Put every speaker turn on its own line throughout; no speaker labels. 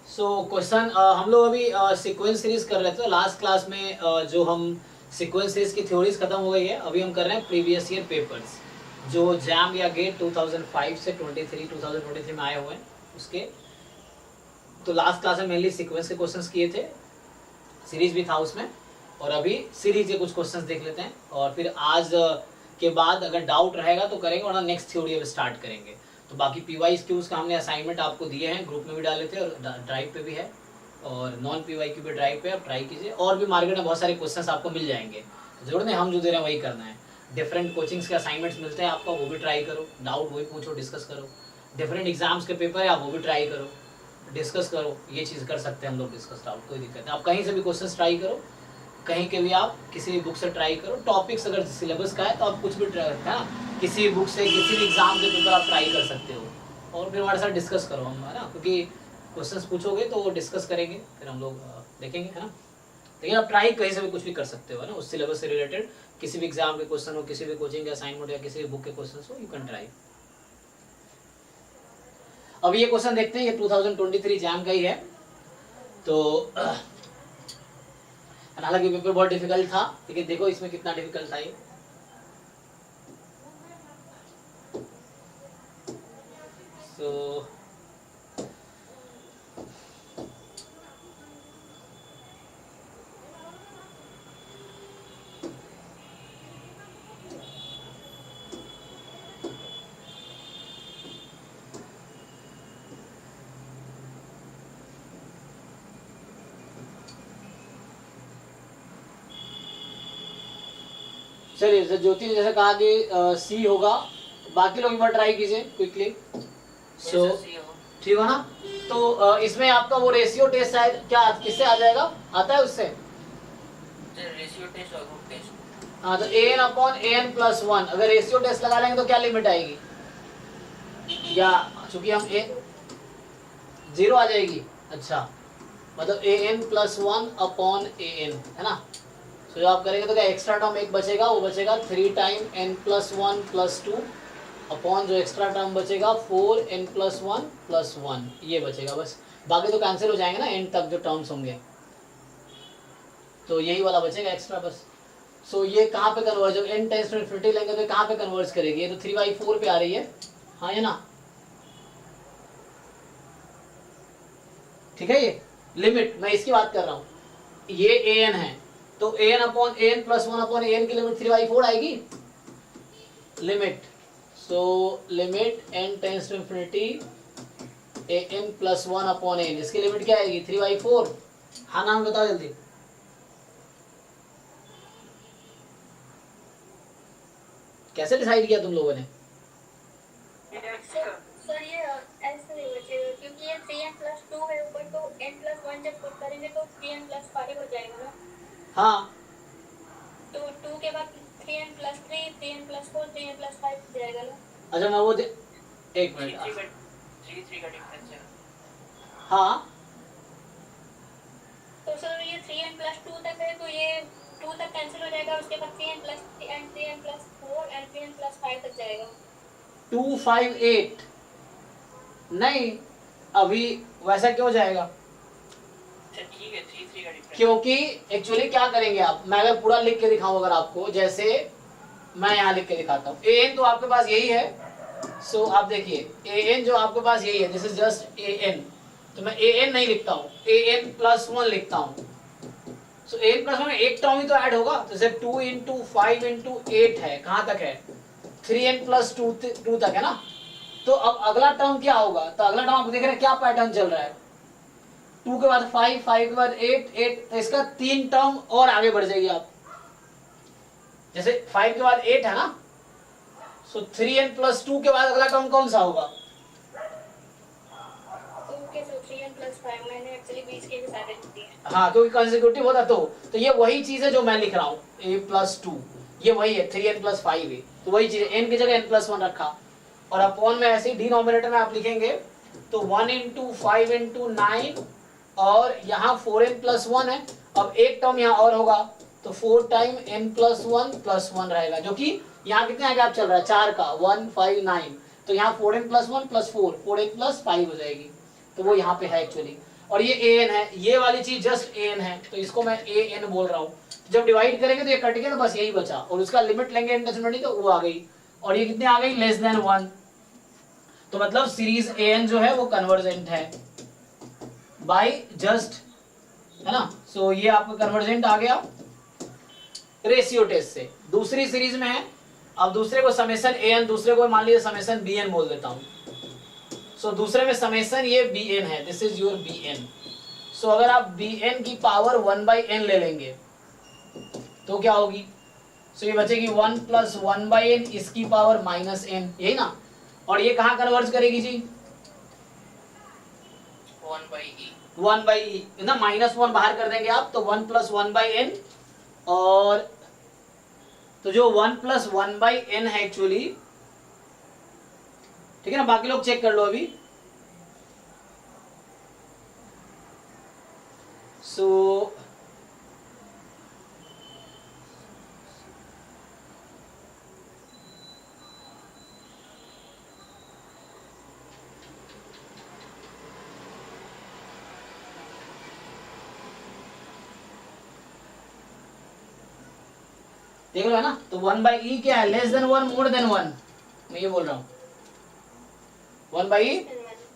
So question हम लोग अभी सीक्वेंस सीरीज कर रहे थे। लास्ट क्लास में जो हम सीक्वेंस सीरीज की थ्योरीज खत्म हो गई है। अभी हम कर रहे हैं प्रीवियस ईयर पेपर्स जो जैम या गेट 2005 से 2023 में आए हुए हैं उसके। तो लास्ट क्लास में मेनली सीक्वेंस के क्वेश्चंस किए थे, सीरीज भी था उसमें, और अभी सीरीज के कुछ क्वेश्चंस देख लेते हैं और फिर आज के बाद अगर डाउट रहेगा तो करेंगे, वरना नेक्स्ट थ्योरी अब स्टार्ट करेंगे। तो बाकी पीवाई क्यूज का हमने असाइनमेंट आपको दिए हैं, ग्रुप में भी डाले थे और ड्राइव पे भी है, और नॉन पीवाई क्यू पे ड्राइव पे आप ट्राई कीजिए। और भी मार्केट में बहुत सारे क्वेश्चंस आपको मिल जाएंगे, जरूर नहीं हम जो दे रहे हैं वही करना है। डिफरेंट कोचिंग्स के असाइनमेंट्स मिलते हैं आपको, वो भी ट्राई करो, डाउट वही पूछो, डिस्कस करो। डिफरेंट एग्जाम्स के पेपर है, आप वो भी ट्राई करो, डिस्कस करो। ये चीज़ कर सकते हैं हम लोग डिस्कस, डाउट कोई दिक्कत नहीं। आप कहीं से भी क्वेश्चन ट्राई करो, कहीं के भी आप किसी भी बुक से ट्राई करो। टॉपिक्स अगर सिलेबस का है तो आप कुछ भी ट्राई है ना, किसी बुक से किसी भी एग्जाम के पेपर आप ट्राई कर सकते हो और फिर हमारे साथ डिस्कस करो हम, है ना, क्योंकि क्वेश्चंस पूछोगे तो वो डिस्कस करेंगे, फिर हम लोग देखेंगे, है ना। लेकिन आप ट्राई कहीं से भी कुछ भी कर सकते हो, है ना, उस सिलेबस से रिलेटेड किसी भी एग्जाम के क्वेश्चन हो, किसी भी कोचिंग के असाइनमेंट या किसी भी बुक के क्वेश्चन हो, यू कैन ट्राई। अब ये क्वेश्चन देखते हैं, ये 2023 जैम का ही है। तो हालांकि पेपर बहुत डिफिकल्ट था, लेकिन देखो इसमें कितना डिफिकल्ट था ये। सो चलिए, जैसे ज्योति ने जैसे कहा कि सी होगा, बाकी लोग एक बार ट्राई कीजिए क्विकली। सो ठीक हो ना। तो इसमें आपका वो रेशियो टेस्ट शायद क्या किससे आ जाएगा, आता है उससे
रेशियो टेस्ट और ग्रुप टेस्ट।
हाँ, तो an अपॉन an प्लस 1 अगर रेशियो टेस्ट लगा लेंगे तो क्या लिमिट आएगी, या चूंकि हम a 0 आ जाएगी। अच्छा, मतलब an प्लस 1 अपॉन an, है ना। तो जो आप करेंगे तो क्या एक्स्ट्रा टर्म एक बचेगा, वो बचेगा 3 time n plus 1 plus 2 upon जो एक्स्ट्रा टर्म बचेगा 4 n प्लस 1 प्लस 1, ये बचेगा बस। बाकी तो कैंसिल हो जाएंगे ना एंड तक जो टर्म्स होंगे, तो यही वाला बचेगा एक्स्ट्रा बस। सो ये कहाँ पे कन्वर्ज, जब n टेंस टू इनफिनिटी लेंगे तो कहाँ पे कन्वर्ज करेगी, ये तो 3/4 पे आ रही है, हाँ ये ना, ठीक है। ये लिमिट मैं इसकी बात कर रहा हूँ, ये an है तो an upon an plus 1 upon an की लिमिट 3/4 आएगी limit. So limit n tends to infinity an plus 1 upon n, इसकी लिमिट क्या आएगी 3/4। हाँ नाम बताओ जल्दी। कैसे डिसाइड किया तुम लोगों ने?
सर ये ऐसे नहीं बचेगा क्योंकि ये 3n प्लस 2 है ऊपर, तो n प्लस 1 जब पुट करेंगे तो 3n प्लस 5 हो जाएगा ना।
हाँ,
तो 2 के बाद 3n plus 3, 3n plus 4, 3n plus 5 हो जाएगा ना।
अच्छा मैं वो एक मिनट,
3 का डिफरेंस है।
हाँ
तो सर ये 3n प्लस 2 तक है, तो ये 2 तक कैंसिल हो जाएगा, उसके बाद 3n plus 3n 3n plus 4 and 3n plus 5 तक जाएगा।
258 नहीं, अभी वैसा क्यों जाएगा,
ठीक है 3 का डिफरेंस।
क्योंकि एक्चुअली क्या करेंगे आप, मैं अगर पूरा लिख के दिखाऊं अगर आपको, जैसे मैं यहाँ लिख के दिखाता हूँ, an तो आपके पास यही है। सो आप देखिए an जो आपके पास यही है, दिस इज जस्ट an, तो मैं an नहीं लिखता हूँ, an प्लस 1 लिखता हूँ। सो an प्लस 1 में एक टर्म ही तो ऐड होगा, तो जैसे 2 इंटू 5 इंटू 8 है, कहाँ तक है 3n प्लस 2 तक है ना। तो अब अगला टर्म क्या होगा, तो अगला टर्म आप देख रहे हैं क्या पैटर्न चल रहा है, 2 के बाद 5, 5 के बाद 8, 8, तो इसका 3 टर्म और आगे बढ़ जाएगी आप, जैसे 5 के बाद 8 है ना, सो 3n प्लस 2 के बाद अगला टर्म कौन सा होगा।
ओके, सो 3n प्लस 5 मैंने एक्चुअली बीच के सारे लिख दिए।
हाँ, क्योंकि कंसेक्यूटिव होता तो ये वही चीज है जो मैं लिख रहा हूँ, a प्लस 2, ये वही है 3n प्लस 5 है, तो वही चीज है, n की जगह n प्लस 1 रखा, और अपॉन में ऐसे ही डिनोमिनेटर में आप लिखेंगे तो 1 इंटू 5 इंटू 9, और यहाँ 4n प्लस 1 है, अब एक टर्म यहाँ और होगा तो 4 टाइम n प्लस 1 रहेगा, जो कि यहाँ कितने गैप चल रहा है 4 का, 1 5 9, तो यहाँ 4n + 1 + 4, 4n + 5 हो जाएगी, तो वो यहाँ पे है एक्चुअली। और ये an है, ये वाली चीज जस्ट an है, तो इसको मैं an बोल रहा हूँ। जब डिवाइड करेंगे तो ये कट गया, तो बस यही बचा, और उसका लिमिट लेंगे इनडेसिमल तो वो आ गई, और ये कितने आ गई, <1। तो मतलब सीरीज an जो है वो कन्वर्जेंट है बाय जस्ट, है ना। सो ये आपका कन्वर्जेंट आ गया रेशियो टेस्ट से। दूसरी सीरीज में है, अब दूसरे को समेशन an, दूसरे को मान लीजिए समेशन bn बोल देता हूँ। सो दूसरे में समेशन ये bn है, दिस इज योर bn। सो अगर आप bn की पावर 1/n ले लेंगे तो क्या होगी, सो ये बचेगी 1 + 1/n, इसकी पावर -n, यही ना। और ये कहाँ कन्वर्ज करेगी जी,
1/e
1/e ना, -1 बाहर कर देंगे आप तो 1 + 1/n, और तो जो 1 + 1/n है एक्चुअली, ठीक है ना। बाकी लोग चेक कर लो अभी। सो देख लो, है ना। तो 1/e क्या है, <1 more than 1, मैं ये बोल रहा हूँ 1/e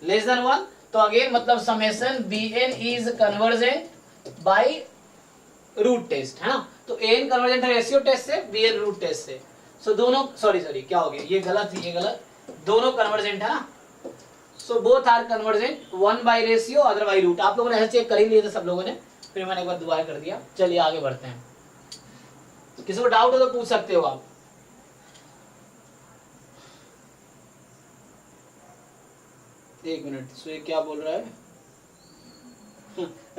<1। तो अगेन मतलब summation bn is convergent by root test, है ना। तो an कन्वर्जेंट है रेशियो टेस्ट से, bn रूट टेस्ट से। सो दोनों सॉरी क्या हो गया, ये गलत, ये गलत, दोनों कन्वर्जेंट है ना। So both are convergent, 1 by ratio, other by root. आप लोगों ने ऐसे चेक कर ही लिए थे सब लोगों ने, फिर मैंने एक बार दोबारा कर दिया। चलिए आगे बढ़ते हैं, किसी को डाउट हो तो पूछ सकते हो आप। एक मिनट, सो ये क्या बोल रहा है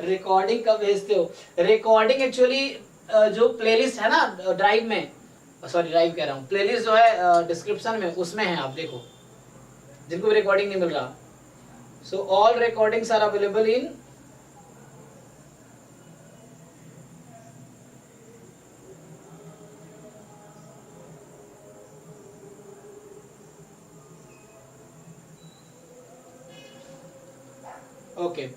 रिकॉर्डिंग कब भेजते हो। रिकॉर्डिंग एक्चुअली जो प्लेलिस्ट है ना ड्राइव में, सॉरी ड्राइव कह रहा हूँ, प्लेलिस्ट जो है डिस्क्रिप्शन में, उसमें है, आप देखो जिनको भी रिकॉर्डिंग नहीं मिल रहा। So all recordings are available in okay.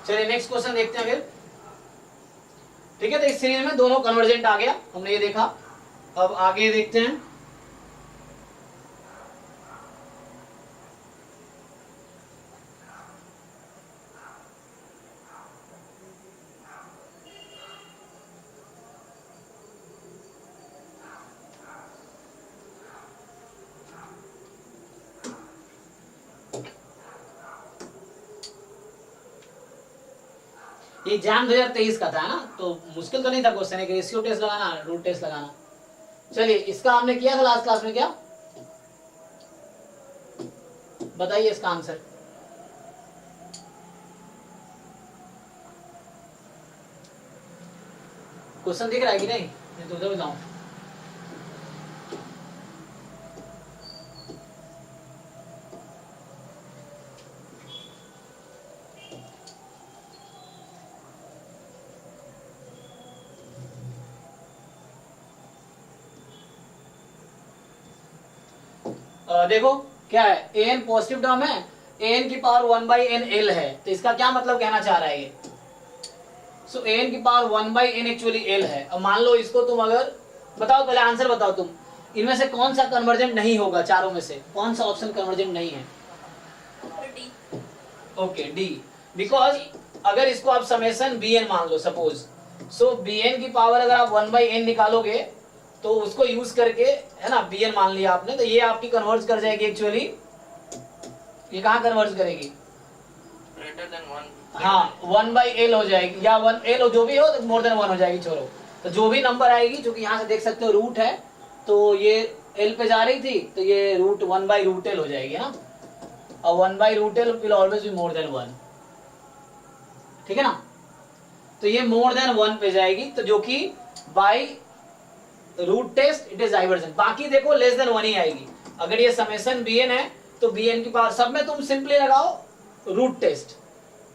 चलिए नेक्स्ट क्वेश्चन देखते हैं फिर, ठीक है। तो इस सीरीज में दोनों कन्वर्जेंट आ गया, हमने ये देखा। अब आगे देखते हैं, ये एग्जाम 2023 का था ना, तो मुश्किल तो नहीं था क्वेश्चन, एक रेशियो टेस्ट लगाना, रूट टेस्ट लगाना। चलिए इसका हमने किया था लास्ट क्लास में, क्या बताइए इसका आंसर। क्वेश्चन दिख रहा है कि नहीं, मैं तो उधर बताऊं। देखो क्या है, an पॉजिटिव टर्म है, an की पावर 1/n l है, तो इसका क्या मतलब कहना चाह रहा है ये। सो an की पावर 1/n एक्चुअली l है। अब मान लो इसको तुम अगर बताओ, पहले आंसर बताओ तुम, इनमें से कौन सा कन्वर्जेंट नहीं होगा, चारों में से कौन सा ऑप्शन कन्वर्जेंट नहीं है। ओके डी, बिकॉज अगर इसको आप समेशन bn मान लो सपोज, सो bn की पावर अगर आप 1/n निकालोगे तो उसको यूज करके, है ना, bn मान लिया आपने, तो ये आपकी कन्वर्ज कर जाएगी एक्चुअली, ये कहाँ कन्वर्ज करेगी,
ग्रेटर देन 1,
हाँ 1/l हो जाएगी, या 1l जो भी हो तो मोर देन 1 हो जाएगी, छोड़ो। तो जो भी नंबर आएगी, जो कि यहाँ से देख सकते हो रूट है, तो ये l पे जा रही थी, तो ये रूट 1/√l हो जाएगी ना, और 1/√l will always be more than 1, ठीक है ना। तो ये मोर देन 1 पे जाएगी, तो जो कि by root test it is divergent. बाकी देखो लेस देन 1 ही आएगी। अगर ये समेशन bn है तो bn की पावर, सब में तुम सिंपली लगाओ रूट टेस्ट।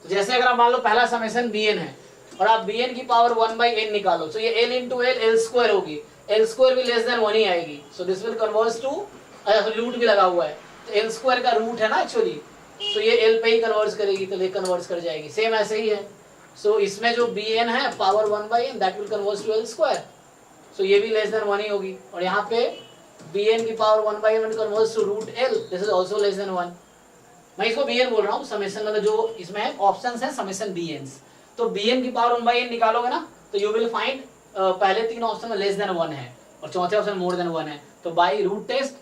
तो जैसे अगर आप मान लो पहला समेशन bn है और आप bn की पावर 1/n निकालो, तो ये l इंटू एल स्क्वायर होगी, एल स्क्वायर भी लेस देन 1 ही आएगी। So this will convert to, root भी लगा हुआ है तो एल स्क्वायर का रूट है ना एक्चुअली, तो ये एल पे ही कन्वर्ट करेगी, तो ये कन्वर्ट कर जाएगी। सेम ऐसे ही है। सो इसमें जो bn है power 1/n that will convert to L square, so ये भी लेस देन 1 ही होगी। और यहाँ पे bn की power 1/n converts to root l, this is also less than 1। मैं इसको bn बोल रहा हूँ, समेशन मतलब जो इसमें ऑप्शंस हैं समेशन bn's। तो bn की पावर 1/n निकालोगे ना तो यू विल फाइंड पहले 3 ऑप्शन में लेस देन 1 है और चौथे ऑप्शन मोर देन 1 है। तो बाय रूट टेस्ट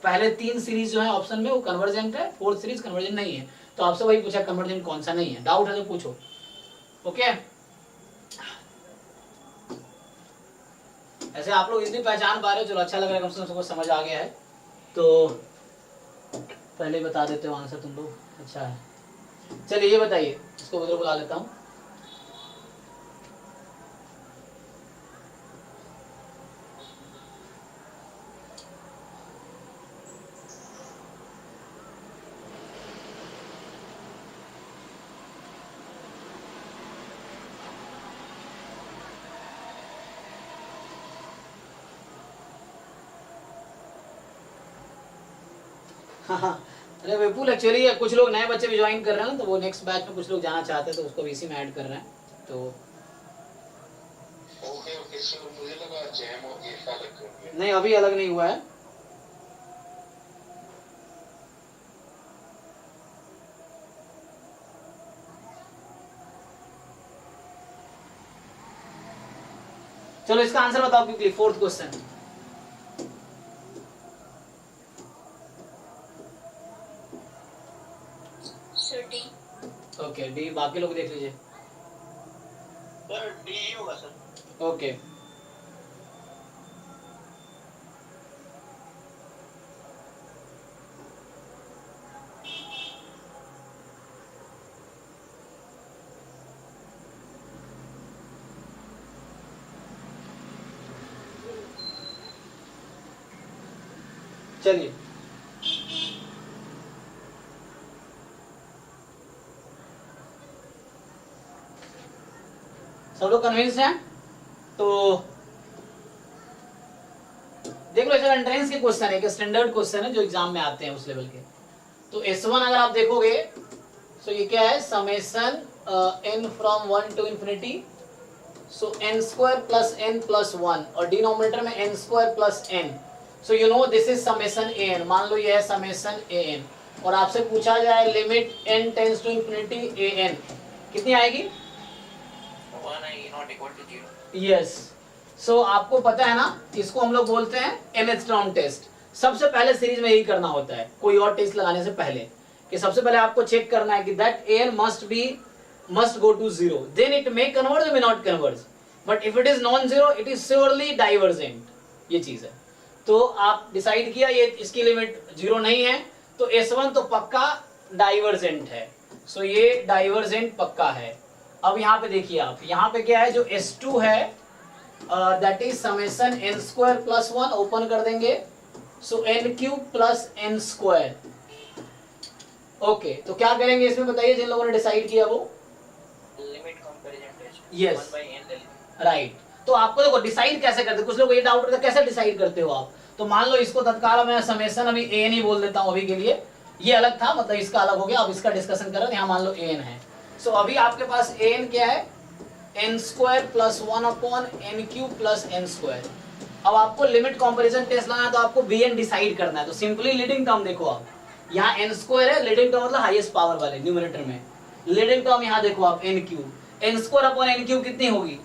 पहले 3 सीरीज जो है ऑप्शन में वो कन्वर्जेंट है, 4th सीरीज कन्वर्जेंट नहीं है। तो आपसे वही पूछा कन्वर्जेंट कौन सा नहीं है, डाउट है तो पूछो। ओके, ऐसे आप लोग इतनी पहचान पा रहे हो, चलो अच्छा लग रहा है, कम से कम सबको समझ आ गया है। तो पहले बता देते हो आंसर तुम लोग, अच्छा है। चलिए ये बताइए, इसको उधर बुला लेता हूँ। अरे विपुल, एक्चुअली कुछ लोग नए बच्चे भी ज्वाइन कर रहे हैं, तो वो नेक्स्ट बैच में कुछ लोग जाना चाहते हैं, तो उसको भी इसी में ऐड कर रहे हैं। तो
ओके सर, मुझे लगा जैम और ये अलग कर दिया।
नहीं, अभी अलग नहीं हुआ है। चलो इसका आंसर बताओ quickly, 4th question. Okay D, बाकी लोग देख लीजिए।
सर डी ही होगा सर।
ओके, चलिए सब लोग कन्विंस हैं? तो देख लो, ऐसा एंट्रेंस के क्वेश्चन है, एक स्टैंडर्ड क्वेश्चन है जो एग्जाम में आते हैं उस लेवल के। तो S1 अगर आप देखोगे तो ये क्या है, summation n from 1 to infinity, so n square plus n plus 1 और डिनोमिनेटर में n square plus n। So you know this is summation an, मान लो ये है समेशन an और आपसे पूछा जाए limit n tends to infinity an, कितनी आएगी?
1 आएगी, not equal to 0।
Yes, so आपको पता है ना, इसको हम लोग बोलते हैं nth टर्म टेस्ट। सबसे पहले सीरीज में यही करना होता है, कोई और टेस्ट लगाने से पहले, कि सबसे पहले आपको चेक करना है कि that an must go to 0, then it may converge or may not converge, but if it is non-zero it is surely divergent, ये चीज है। तो आप डिसाइड किया ये इसकी लिमिट 0 नहीं है, तो S1 तो पक्का डाइवर्जेंट है, सो ये डाइवर्जेंट पक्का है। अब यहाँ पे देखिए आप, यहाँ पे क्या है, जो S2 है that is summation n square plus 1, open कर देंगे, सो n cube plus n square. Okay, तो क्या करेंगे इसमें बताइए, जिन लोगों ने डिसाइड किया वो?
Limit comparison test.
Yes.
1/n ले लेंगे।
राइट। तो आपको देखो डिसाइड कैसे करते, कुछ लोग ये डाउट करते कैसे डिसाइड करते हो आप। तो मान लो इसको तत्काल मैं समेशन अभी an ही बोल देता हूँ अभी के लिए, ये अलग था, मतलब इसका अलग हो गया, अब इसका डिस्कशन कर रहे हैं, यहाँ मान लो an है। सो अभी आपके पास an क्या है, n square plus 1 upon n cube plus n square. अब आपको लिमिट कंपैरिजन टेस्ट लाना है, तो आपको bn डिसाइड करना है। तो सिंपली लीडिंग टर्म देखो आप, यहाँ n स्क्वायर है, लीडिंग टर्म मतलब हाईएस्ट पावर वाले न्यूमरेटर में, लीडिंग टर्म यहाँ देखो आप n cube, n square upon n cube कितनी होगी,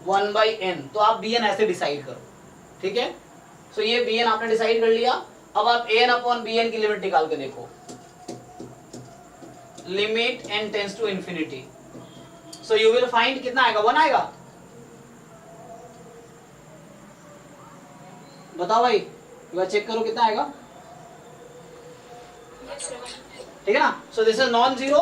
1/n। तो आप bn ऐसे डिसाइड करो, ठीक है। सो ये bn आपने डिसाइड कर लिया। अब आप an अपॉन bn की लिमिट निकाल के देखो, limit n tends to infinity, so you will find कितना आएगा, 1 आएगा। बताओ भाई, एक बार चेक करो कितना आएगा, ठीक है ना। So this is non zero,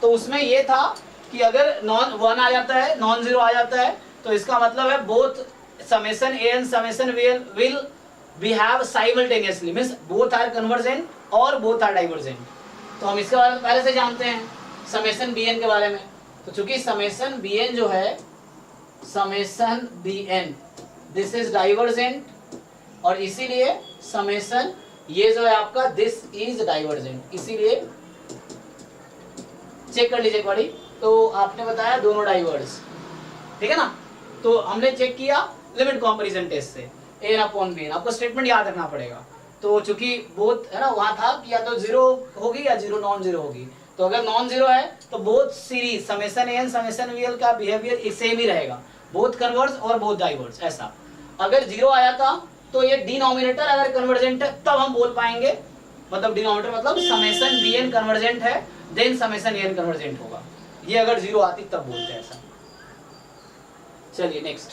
तो उसमें ये था कि अगर नॉन 1 आ जाता है, नॉन जीरो आ जाता है, तो इसका मतलब है both summation A N summation will be have simultaneously, means both are convergent और बोथ आर डाइवर्जेंट। तो हम इसके बारे में पहले से जानते हैं समेशन बी एन के बारे में। तो चूंकि समेशन बी एन जो है, summation B N this is divergent, और इसीलिए समेशन ये जो है आपका दिस इज डाइवर्जेंट, इसीलिए चेक कर लीजिए बड़ी। तो आपने बताया दोनों डाइवर्स, ठीक है ना। तो हमने चेक किया लिमिट कंपैरिजन टेस्ट से एन अपॉन बी एन, आपको स्टेटमेंट याद रखना पड़ेगा। तो चूंकि बोथ है ना, वहां था कि या तो जीरो होगी या जीरो नॉन जीरो होगी। तो अगर नॉन जीरो है तो both series summation N summation V L का बिहेवियर सेम ही रहेगा, बोथ कन्वर्स और बोथ डाइवर्स। ऐसा अगर जीरो आया था तो ये डिनोमिनेटर अगर कन्वर्जेंट है तब हम बोल पाएंगे, मतलब डिनोमिनेटर मतलब समेशन बी एन कन्वर्जेंट है देन समेशन एन कन्वर्जेंट होगा। ये अगर जीरो आती तब बोलते हैं ऐसा। चलिए नेक्स्ट।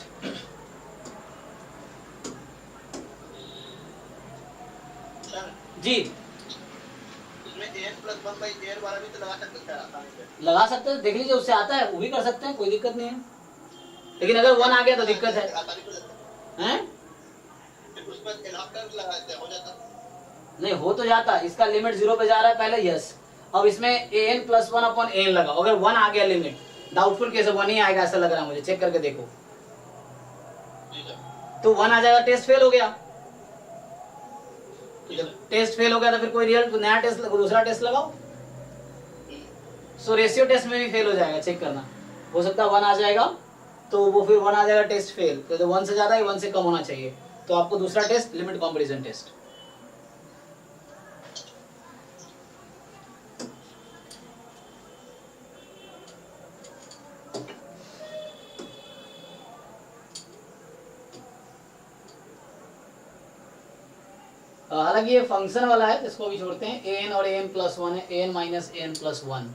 सर
जी
इसमें an + 1/n वाला भी तो लगा सकते हैं आसानी से।
लगा सकते हैं, देख लीजिए उससे आता है वो भी कर सकते हैं, कोई दिक्कत नहीं है। लेकिन अगर 1 आ गया तो दिक्कत है
आसानी से लगता
हैं?
है। फिर उसमें एलाफ्टर लगाते हो जाता।
नहीं हो तो जाता, इसका लिमिट 0 पे जा रहा है पहले, यस। अब इसमें an + 1/n लगा, अगर 1 आ गया लिमिट, डाउटफुल केस 1 ही आएगा ऐसा लग रहा है मुझे, चेक करके देखो।
जी सर।
तो 1 आ जाएगा, टेस्ट फेल हो गया। तो जब टेस्ट फेल हो गया तो फिर कोई रियल नया टेस्ट दूसरा टेस्ट लगाओ। सो रेशियो टेस्ट में भी फेल हो जाएगा, चेक करना। हो सकता है 1 आ जाएगा तो वो फिर 1 आ जाएगा टेस्ट फेल, तो 1 से ज्यादा है 1 से कम होना चाहिए, तो आपको दूसरा टेस्ट लिमिट कंपैरिजन टेस्ट। हालांकि ये फंक्शन वाला है, इसको भी छोड़ते हैं। an और an + 1 है, an - n + 1।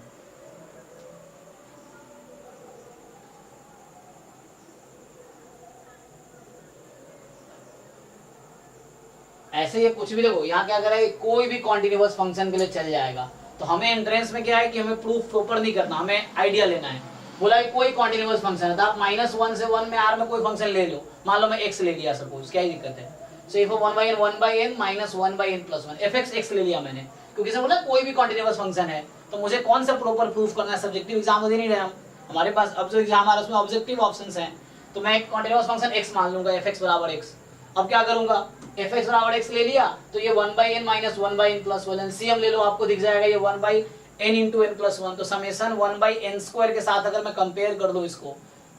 ऐसे ये कुछ भी देखो, यहाँ क्या करेगा, कोई भी कॉन्टिन्यूअस फंक्शन के लिए चल जाएगा। तो हमें एंट्रेंस में क्या है कि हमें प्रूफ प्रॉपर नहीं करना, हमें आइडिया लेना है। बोला है कोई कॉन्टिन्यूअस फंक्शन है तो आप -1 से 1 में r में कोई फंक्शन ले लो, मान लो मैं x ले लिया सपोज, क्या ही दिक्कत है। So if 1/n 1/n - 1/n + 1 fx x ले लिया मैंने, क्योंकि सर बोला कोई भी कॉन्टिन्यूअस फंक्शन है तो मुझे कौन सा प्रॉपर प्रूफ करना है, सब्जेक्टिव एग्जाम तो दे नहीं रहे हम, हमारे पास अब जो एग्जाम आ रहा है उसमें ऑब्जेक्टिव ऑप्शंस हैं। तो मैं एक कॉन्टिन्यूअस फंक्शन x मान लूंगा, fx = x। अब क्या करूंगा, fx = x ले लिया तो ये 1/n - 1/n + 1 एलसीएम ले लो, आपको दिख जाएगा ये 1/n × n + 1। तो समेशन 1/n² के साथ अगर मैं कंपेयर कर दूं इसको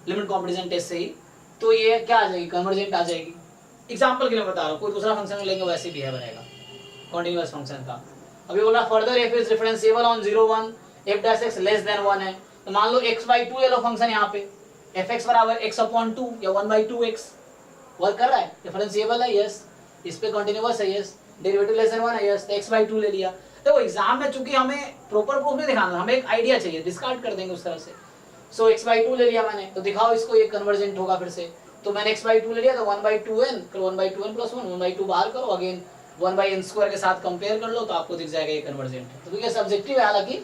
लिमिट कंपैरिजन टेस्ट से ही, तो ये क्या आ जाएगी, कन्वर्जेंट आ जाएगी। एग्जांपल के लिए बता रहा हूँ, कोई दूसरा फंक्शन लेंगे वैसे भी है बनेगा कॉन्टिन्यूअस फंक्शन का। अभी बोला further f is differentiable on 0 1 f (x) < 1 है, तो मान लो x/2 ले लो फंक्शन यहाँ पे, fx = x/2 या 1/2x वर्क कर रहा है, डिफरेंशिएबल है यस, इस पे कंटीन्यूअस है यस, डेरिवेटिव < 1 है यस, तो x/2 ले लिया। तो एग्जाम में चूंकि हमें प्रॉपर प्रूफ नहीं दिखाना, हमें एक आइडिया चाहिए, डिस्कार्ड कर देंगे उस तरह से। सो x/2 ले लिया मैंने, तो दिखाओ इसको ये कन्वर्जेंट होगा फिर से। तो मैंने x/2 ले लिया तो 1/2n, फिर 1/2n + 1 1/2 बाहर करो, अगेन 1/n² के साथ कंपेयर कर लो तो आपको दिख जाएगा ये कन्वर्जेंट है। तो ये सब्जेक्टिव है हालांकि,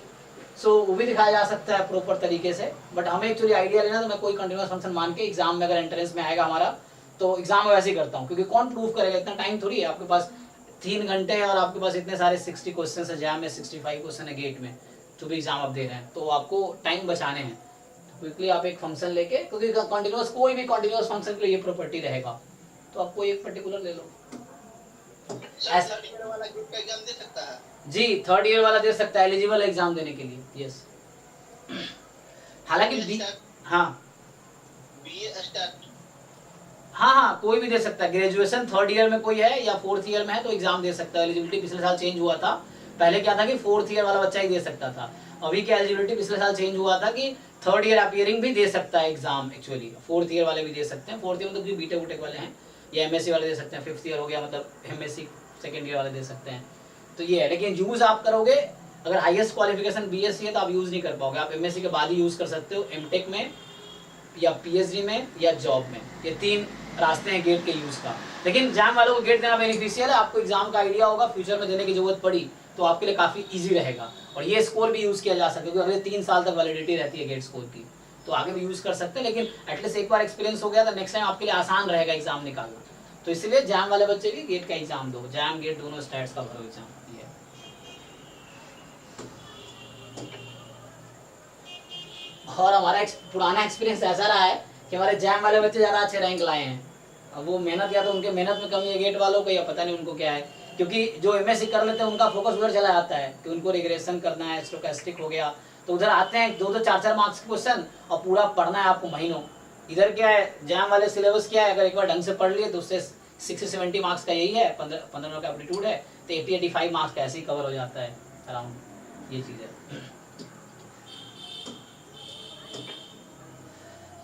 सो वो भी दिखाया जा सकता है प्रॉपर तरीके से, बट हमें एक्चुअली आइडिया लेना, तो मैं कोई कंटीन्यूअस फंक्शन मान के एग्जाम में अगर एंट्रेंस में आएगा हमारा तो एग्जाम में वैसे ही करता हूँ, क्योंकि कौन प्रूफ करेगा, इतना टाइम थोड़ी है आपके पास, 3 घंटे हैं और आपके पास इतने सारे 60 क्वेश्चन है जैम में, 65 क्वेश्चन है गेट में, जो भी एग्जाम आप दे रहे हैं, तो आपको टाइम बचाने हैं। क्विकली आप एक फंक्शन लेके, क्योंकि कंटीन्यूअस कोई भी कंटीन्यूअस फंक्शन के लिए ये प्रॉपर्टी रहेगा, तो आपको एक पर्टिकुलर ले लो।
थर्ड ईयर वाला ग्रुप का एग्जाम दे सकता है?
जी 3rd ईयर वाला दे सकता है, एलिजिबल एग्जाम देने के लिए, यस। हालांकि हाँ
बीए स्टार्ट,
हाँ कोई भी दे सकता है, ग्रेजुएशन 3rd ईयर में कोई है या 4th ईयर में है तो एग्जाम दे सकता है। एलिजिबिलिटी पिछले साल चेंज हुआ था, पहले क्या था कि 4th ईयर वाला बच्चा ही दे सकता था, अभी क्या एलिजिबिलिटी पिछले साल चेंज हुआ था कि 3rd ईयर अपीयरिंग भी दे सकता है एग्जाम, एक्चुअली 4th ईयर वाले भी दे सकते हैं। 4th ईयर मतलब बीटेक वुटेक वाले हैं या एमएससी वाले दे सकते हैं, 5th ईयर हो गया मतलब एमएससी 2nd ईयर वाले दे सकते हैं। तो ये है, लेकिन यूज आप करोगे अगर हाईएस्ट क्वालिफिकेशन बीएससी है तो आप यूज नहीं कर पाओगे, आप एमएससी के बाद ही यूज कर सकते हो, एमटेक में या पीएचडी में या जॉब में, ये 3 रास्ते हैं गेट के यूज का। लेकिन एग्जाम वालों को गेट देना बेनिफिशियल है, आपको एग्जाम का आइडिया होगा, फ्यूचर में देने की जरूरत पड़ी तो आपके लिए काफ़ी ईजी रहेगा। और ये स्कोर भी यूज़ किया जा सकता है क्योंकि अगले 3 साल तक वैलिडिटी रहती है गेट स्कोर की, तो आगे भी यूज़ कर सकते हैं, लेकिन एटलीस्ट एक बार एक्सपीरियंस हो गया तो नेक्स्ट टाइम आपके लिए आसान रहेगा एग्जाम निकालना। तो इसलिए जैम वाले बच्चे भी गेट का एग्जाम दो, जैम गेट दोनों स्टैट्स का भरो एग्जाम। और हमारा पुराना एक्सपीरियंस ऐसा रहा है कि हमारे जैम वाले बच्चे ज़्यादा अच्छे रैंक लाए हैं। अब वो मेहनत, या तो उनके मेहनत में कमी है गेट वालों को, या पता नहीं उनको क्या है, क्योंकि जो एमएससी कर लेते हैं उनका फोकस उधर चला जाता है कि उनको रिग्रेशन करना है, स्टोकेस्टिक हो गया, तो उधर आते हैं 2-2 4-4 मार्क्स के क्वेश्चन और पूरा पढ़ना है आपको महीनों। इधर क्या है, जैम वाले सिलेबस क्या है, अगर एक बार ढंग से पढ़ लिए तो उससे 60-70 मार्क्स का यही है, 15 का एप्टीट्यूड है, तो 80-85 मार्क्स का ऐसे ही कवर हो जाता है अराउंड, ये चीज़ है।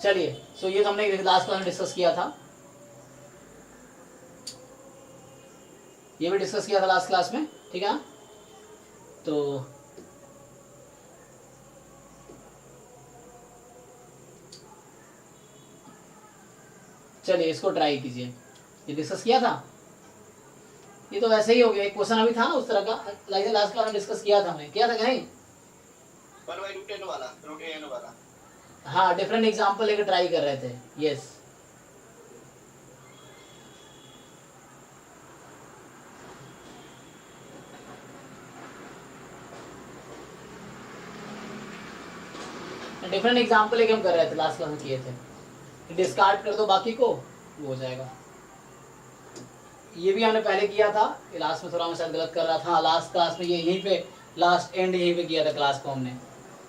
चलिए, सो ये तो हमने लास्ट क्लास में डिस्कस किया था, ये भी डिस्कस किया था लास्ट क्लास में, ठीक है। तो चलिए इसको ट्राई कीजिए, ये डिस्कस किया था, ये तो वैसे ही हो गया, एक क्वेश्चन अभी था ना उस तरह का, लास्ट क्लास में डिस्कस किया था हमने, किया था कि नहीं?
1/√n वाला, √n वाला।
हाँ, डिफरेंट एग्जाम्पल लेकर ट्राई कर रहे थे, यस। डिफरेंट एग्जाम्पल लेके हम कर रहे थे, लास्ट क्लास में किए थे। डिस्कार्ड कर दो बाकी को, वो हो जाएगा। ये भी हमने पहले किया था, लास्ट में थोड़ा मैं शायद गलत कर रहा था, लास्ट क्लास में ये यहीं पे लास्ट एंड यहीं पे किया था क्लास को हमने।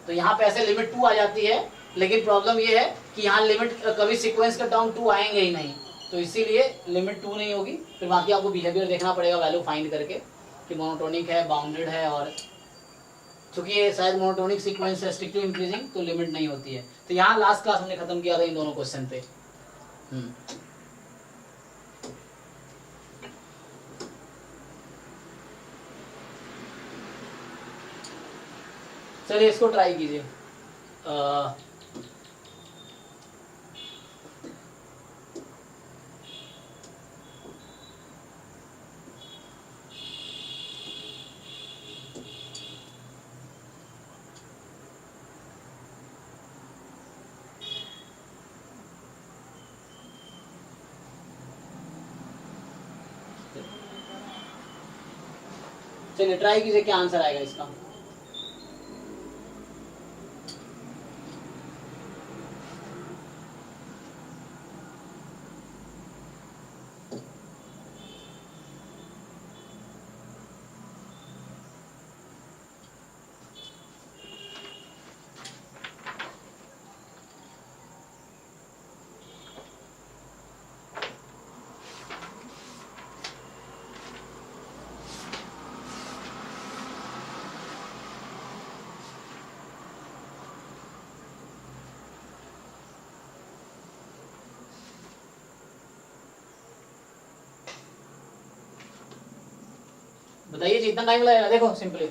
तो यहाँ पे ऐसे लिमिट 2 आ जाती है, लेकिन प्रॉब्लम ये है कि यहाँ लिमिट कभी सीक्वेंस का टर्म 2 आएंगे ही नहीं, तो इसीलिए लिमिट 2 नहीं होगी। फिर बाकी आपको बिहेवियर देखना पड़ेगा वैल्यू फाइंड करके कि मोनोटोनिक है, बाउंडेड है, और चूंकि ये शायद मोनोटोनिक सीक्वेंस है स्ट्रिक्टली इंक्रीजिंग, तो लिमिट नहीं होती है। तो यहाँ लास्ट क्लास हमने खत्म किया था इन दोनों क्वेश्चन पे। चलिए इसको ट्राई कीजिए। चलिए ट्राई कीजिए, क्या आंसर आएगा इसका। बताइए जितना टाइम लगेगा। देखो सिंपली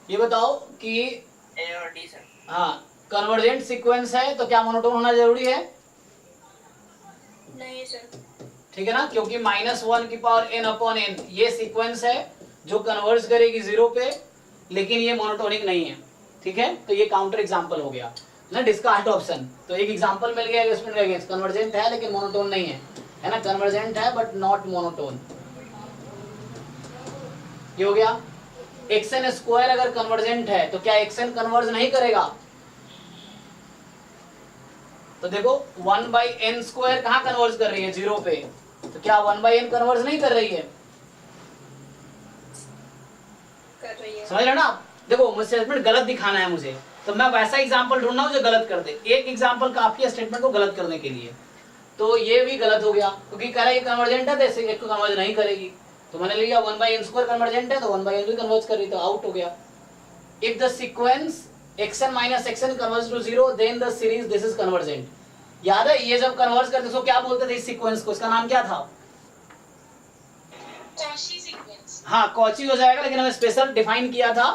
ये बताओ कि
ए और डी सर।
हाँ, कन्वर्जेंट सीक्वेंस है तो क्या मोनोटोन होना जरूरी है?
नहीं सर।
ठीक है ना, क्योंकि -1n/n ये सीक्वेंस है जो कन्वर्ज करेगी 0 पे, लेकिन ये मोनोटोनिक नहीं है। ठीक है, तो ये काउंटर एग्जांपल हो गया ना, डिस्कार्ड ऑप्शन। तो एक एग्जांपल मिल गया इसमें, कन्वर्जेंट है लेकिन मोनोटोन नहीं है ना, कन्वर्जेंट है बट नॉट मोनोटोन। ये हो गया। xn² अगर कन्वर्जेंट है तो क्या xn कन्वर्ज नहीं करेगा? तो देखो 1/n² कहाँ कन्वर्ज कर रही है? 0 पे। तो क्या 1/n कन्वर्ज नहीं कर रही है?
कर रही है।
समझ लो ना। देखो मुझे स्टेटमेंट गलत दिखाना है मुझे, तो मैं वैसा एग्जांपल ढूंढना हूं जो गलत कर दे। एक एग्जांपल काफी है स्टेटमेंट को गलत करने के लिए। तो ये भी गलत हो गया क्योंकि कह रहा है ये कन्वर्जेंट है, तो एक को कन्वर्ज नहीं करेगी। तो मैंने लिया 1/n² कन्वर्जेंट है तो 1/n भी कन्वर्ज कर रही, तो आउट हो गया। If the sequence xn - xn converge to 0 then the series this is convergent. याद है ये जब कन्वर्ज करते तो क्या बोलते थे इस सीक्वेंस को? इसका नाम क्या था?
Cauchy sequence.
हाँ, कॉची हो जाएगा, लेकिन हमें स्पेशल डिफाइन किया था,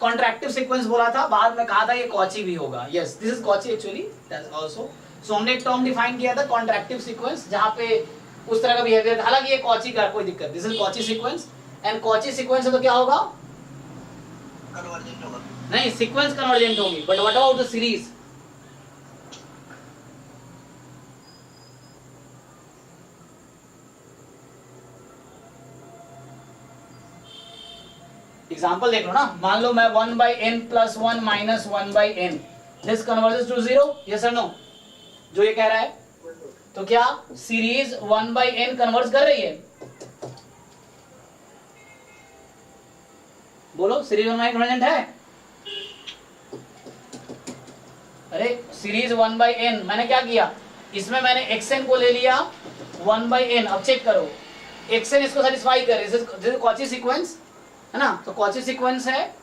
कॉन्ट्रैक्टिव सीक्वेंस बोला था, बाद में कहा था ये कॉची भी होगा। Yes, this is Cauchy actually, that's also. So हमने एक टर्म डिफाइन किया था कॉन्ट्रैक्टिव सीक्वेंस, जहां पे उस तरह का बिहेवियर। हालांकि ये कॉची का कोई दिक्कत, this is Cauchy sequence. And Cauchy sequence है तो क्या होगा?
कन्वर्जेंट होगा।
नहीं, सीक्वेंस कन्वर्जेंट होगी, but what about the series? Example देख लो ना, मान लो मैं 1/n + 1 - 1/n, this converges to 0, yes और नो? जो ये कह रहा है, तो क्या सीरीज 1/n कन्वर्ज कर रही है? बोलो, सीरीज 1/n कन्वर्जेंट है? अरे सीरीज 1/n, मैंने क्या किया, इसमें मैंने xn को ले लिया 1/n। अब चेक करो, xn इसको सेटिस्फाई कर रही है, कौची सीक्वेंस है ना, तो कौची सीक्वेंस है,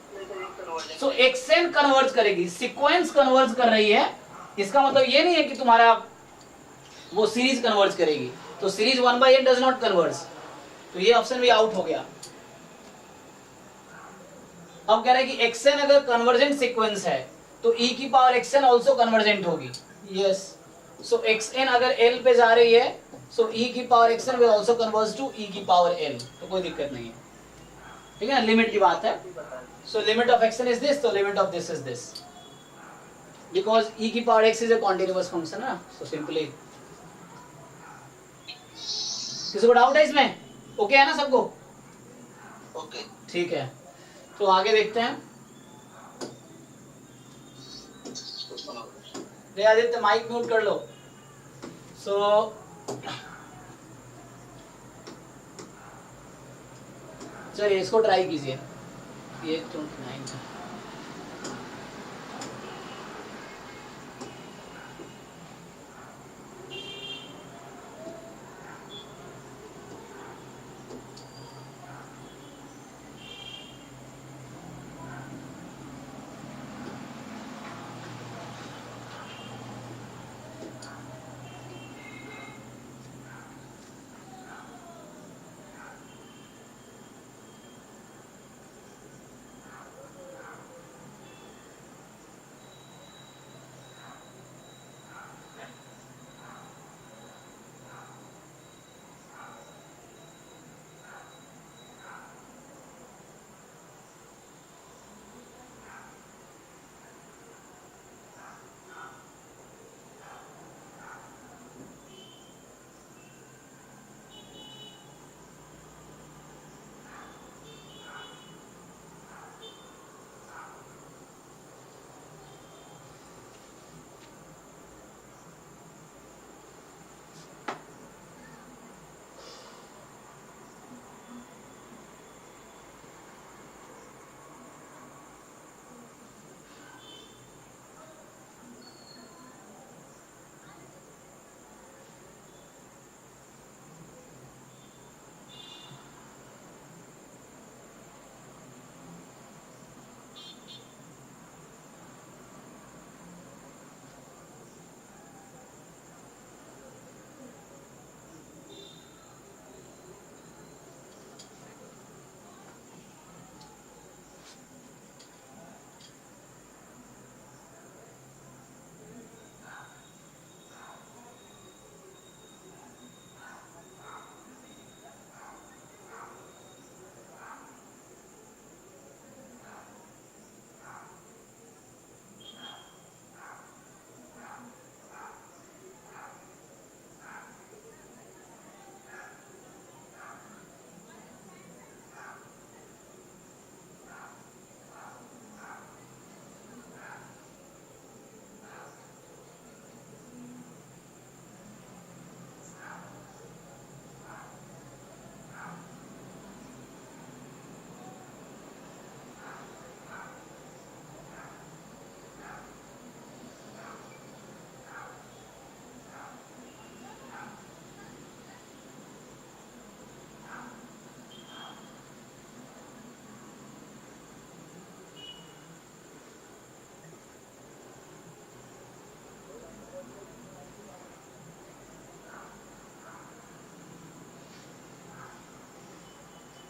सो xn कन्वर्ज करेगी, सीक्वेंस कन्वर्ज कर रही है। इसका मतलब ये नहीं है कि तुम्हारा वो सीरीज कन्वर्ज करेगी, तो series 1/n does not converge, तो ये ऑप्शन भी आउट हो गया। अब कह रहा है कि xn अगर कन्वर्जेंट सीक्वेंस है तो e की पावर xn ऑल्सो कन्वर्जेंट होगी, यस। सो xn अगर l पे जा रही है, सो e की power xn will also converge to e की पावर l, तो कोई दिक्कत नहीं है, ठीक है ना, लिमिट की बात है। So limit of xn is this, तो limit of this is this, because e की power x is a continuous function है, सो सिंपली। किसी को डाउट है इसमें? ओके है ना सबको?
ओके,
ठीक है, तो आगे देखते हैं। रे आदित्य माइक म्यूट कर लो। सो चलिए इसको ट्राई कीजिए, ये 29 है।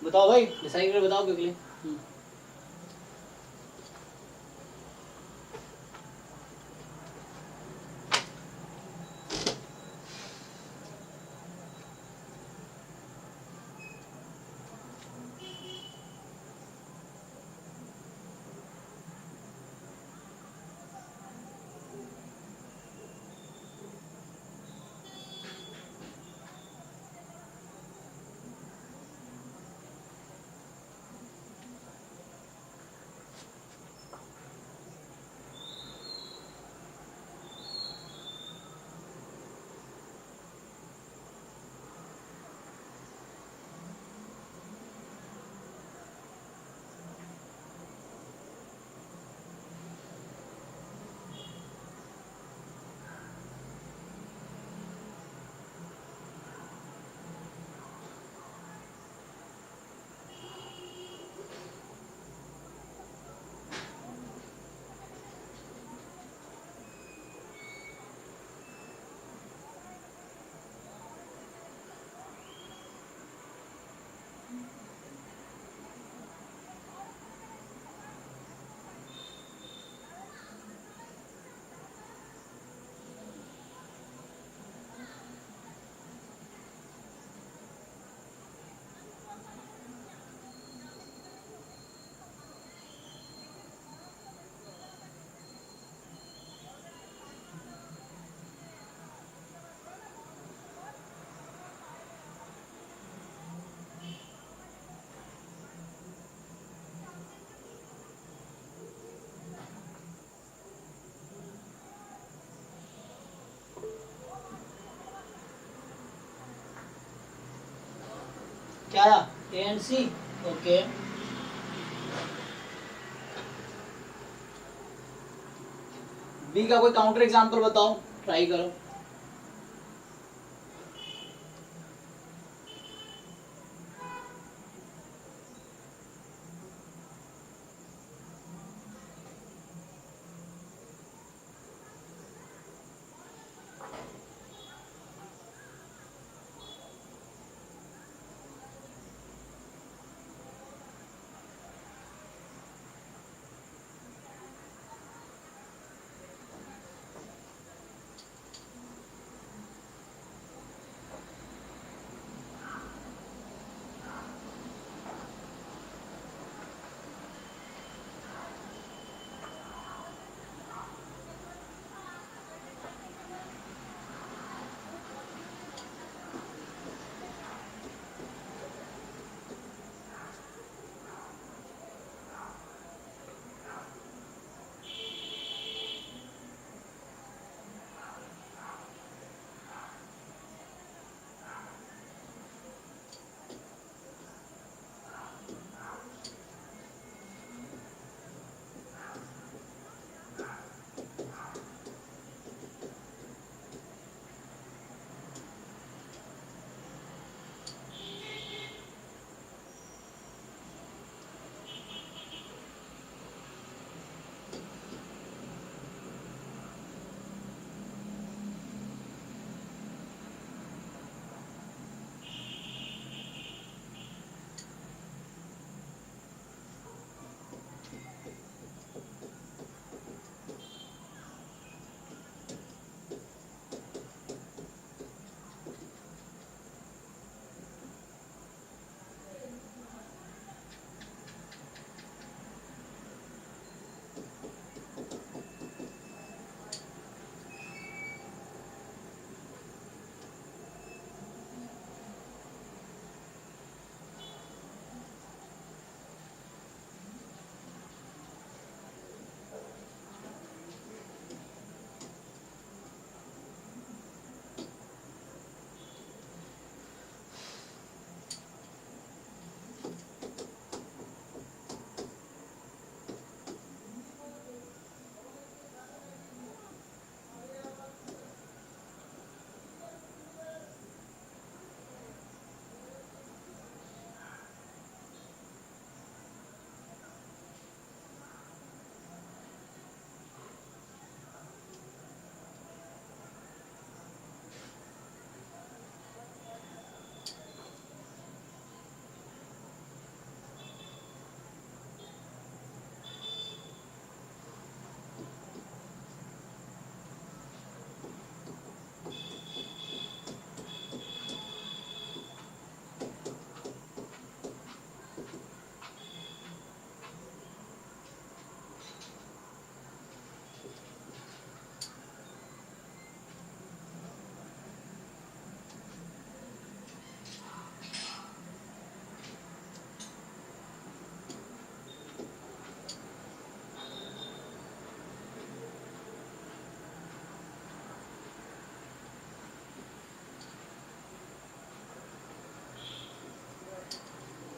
बताओ भाई, डिसाइड करके बताओ क्विकली। क्या आया? A and C. Okay, B का कोई काउंटर एग्जांपल बताओ, ट्राई करो।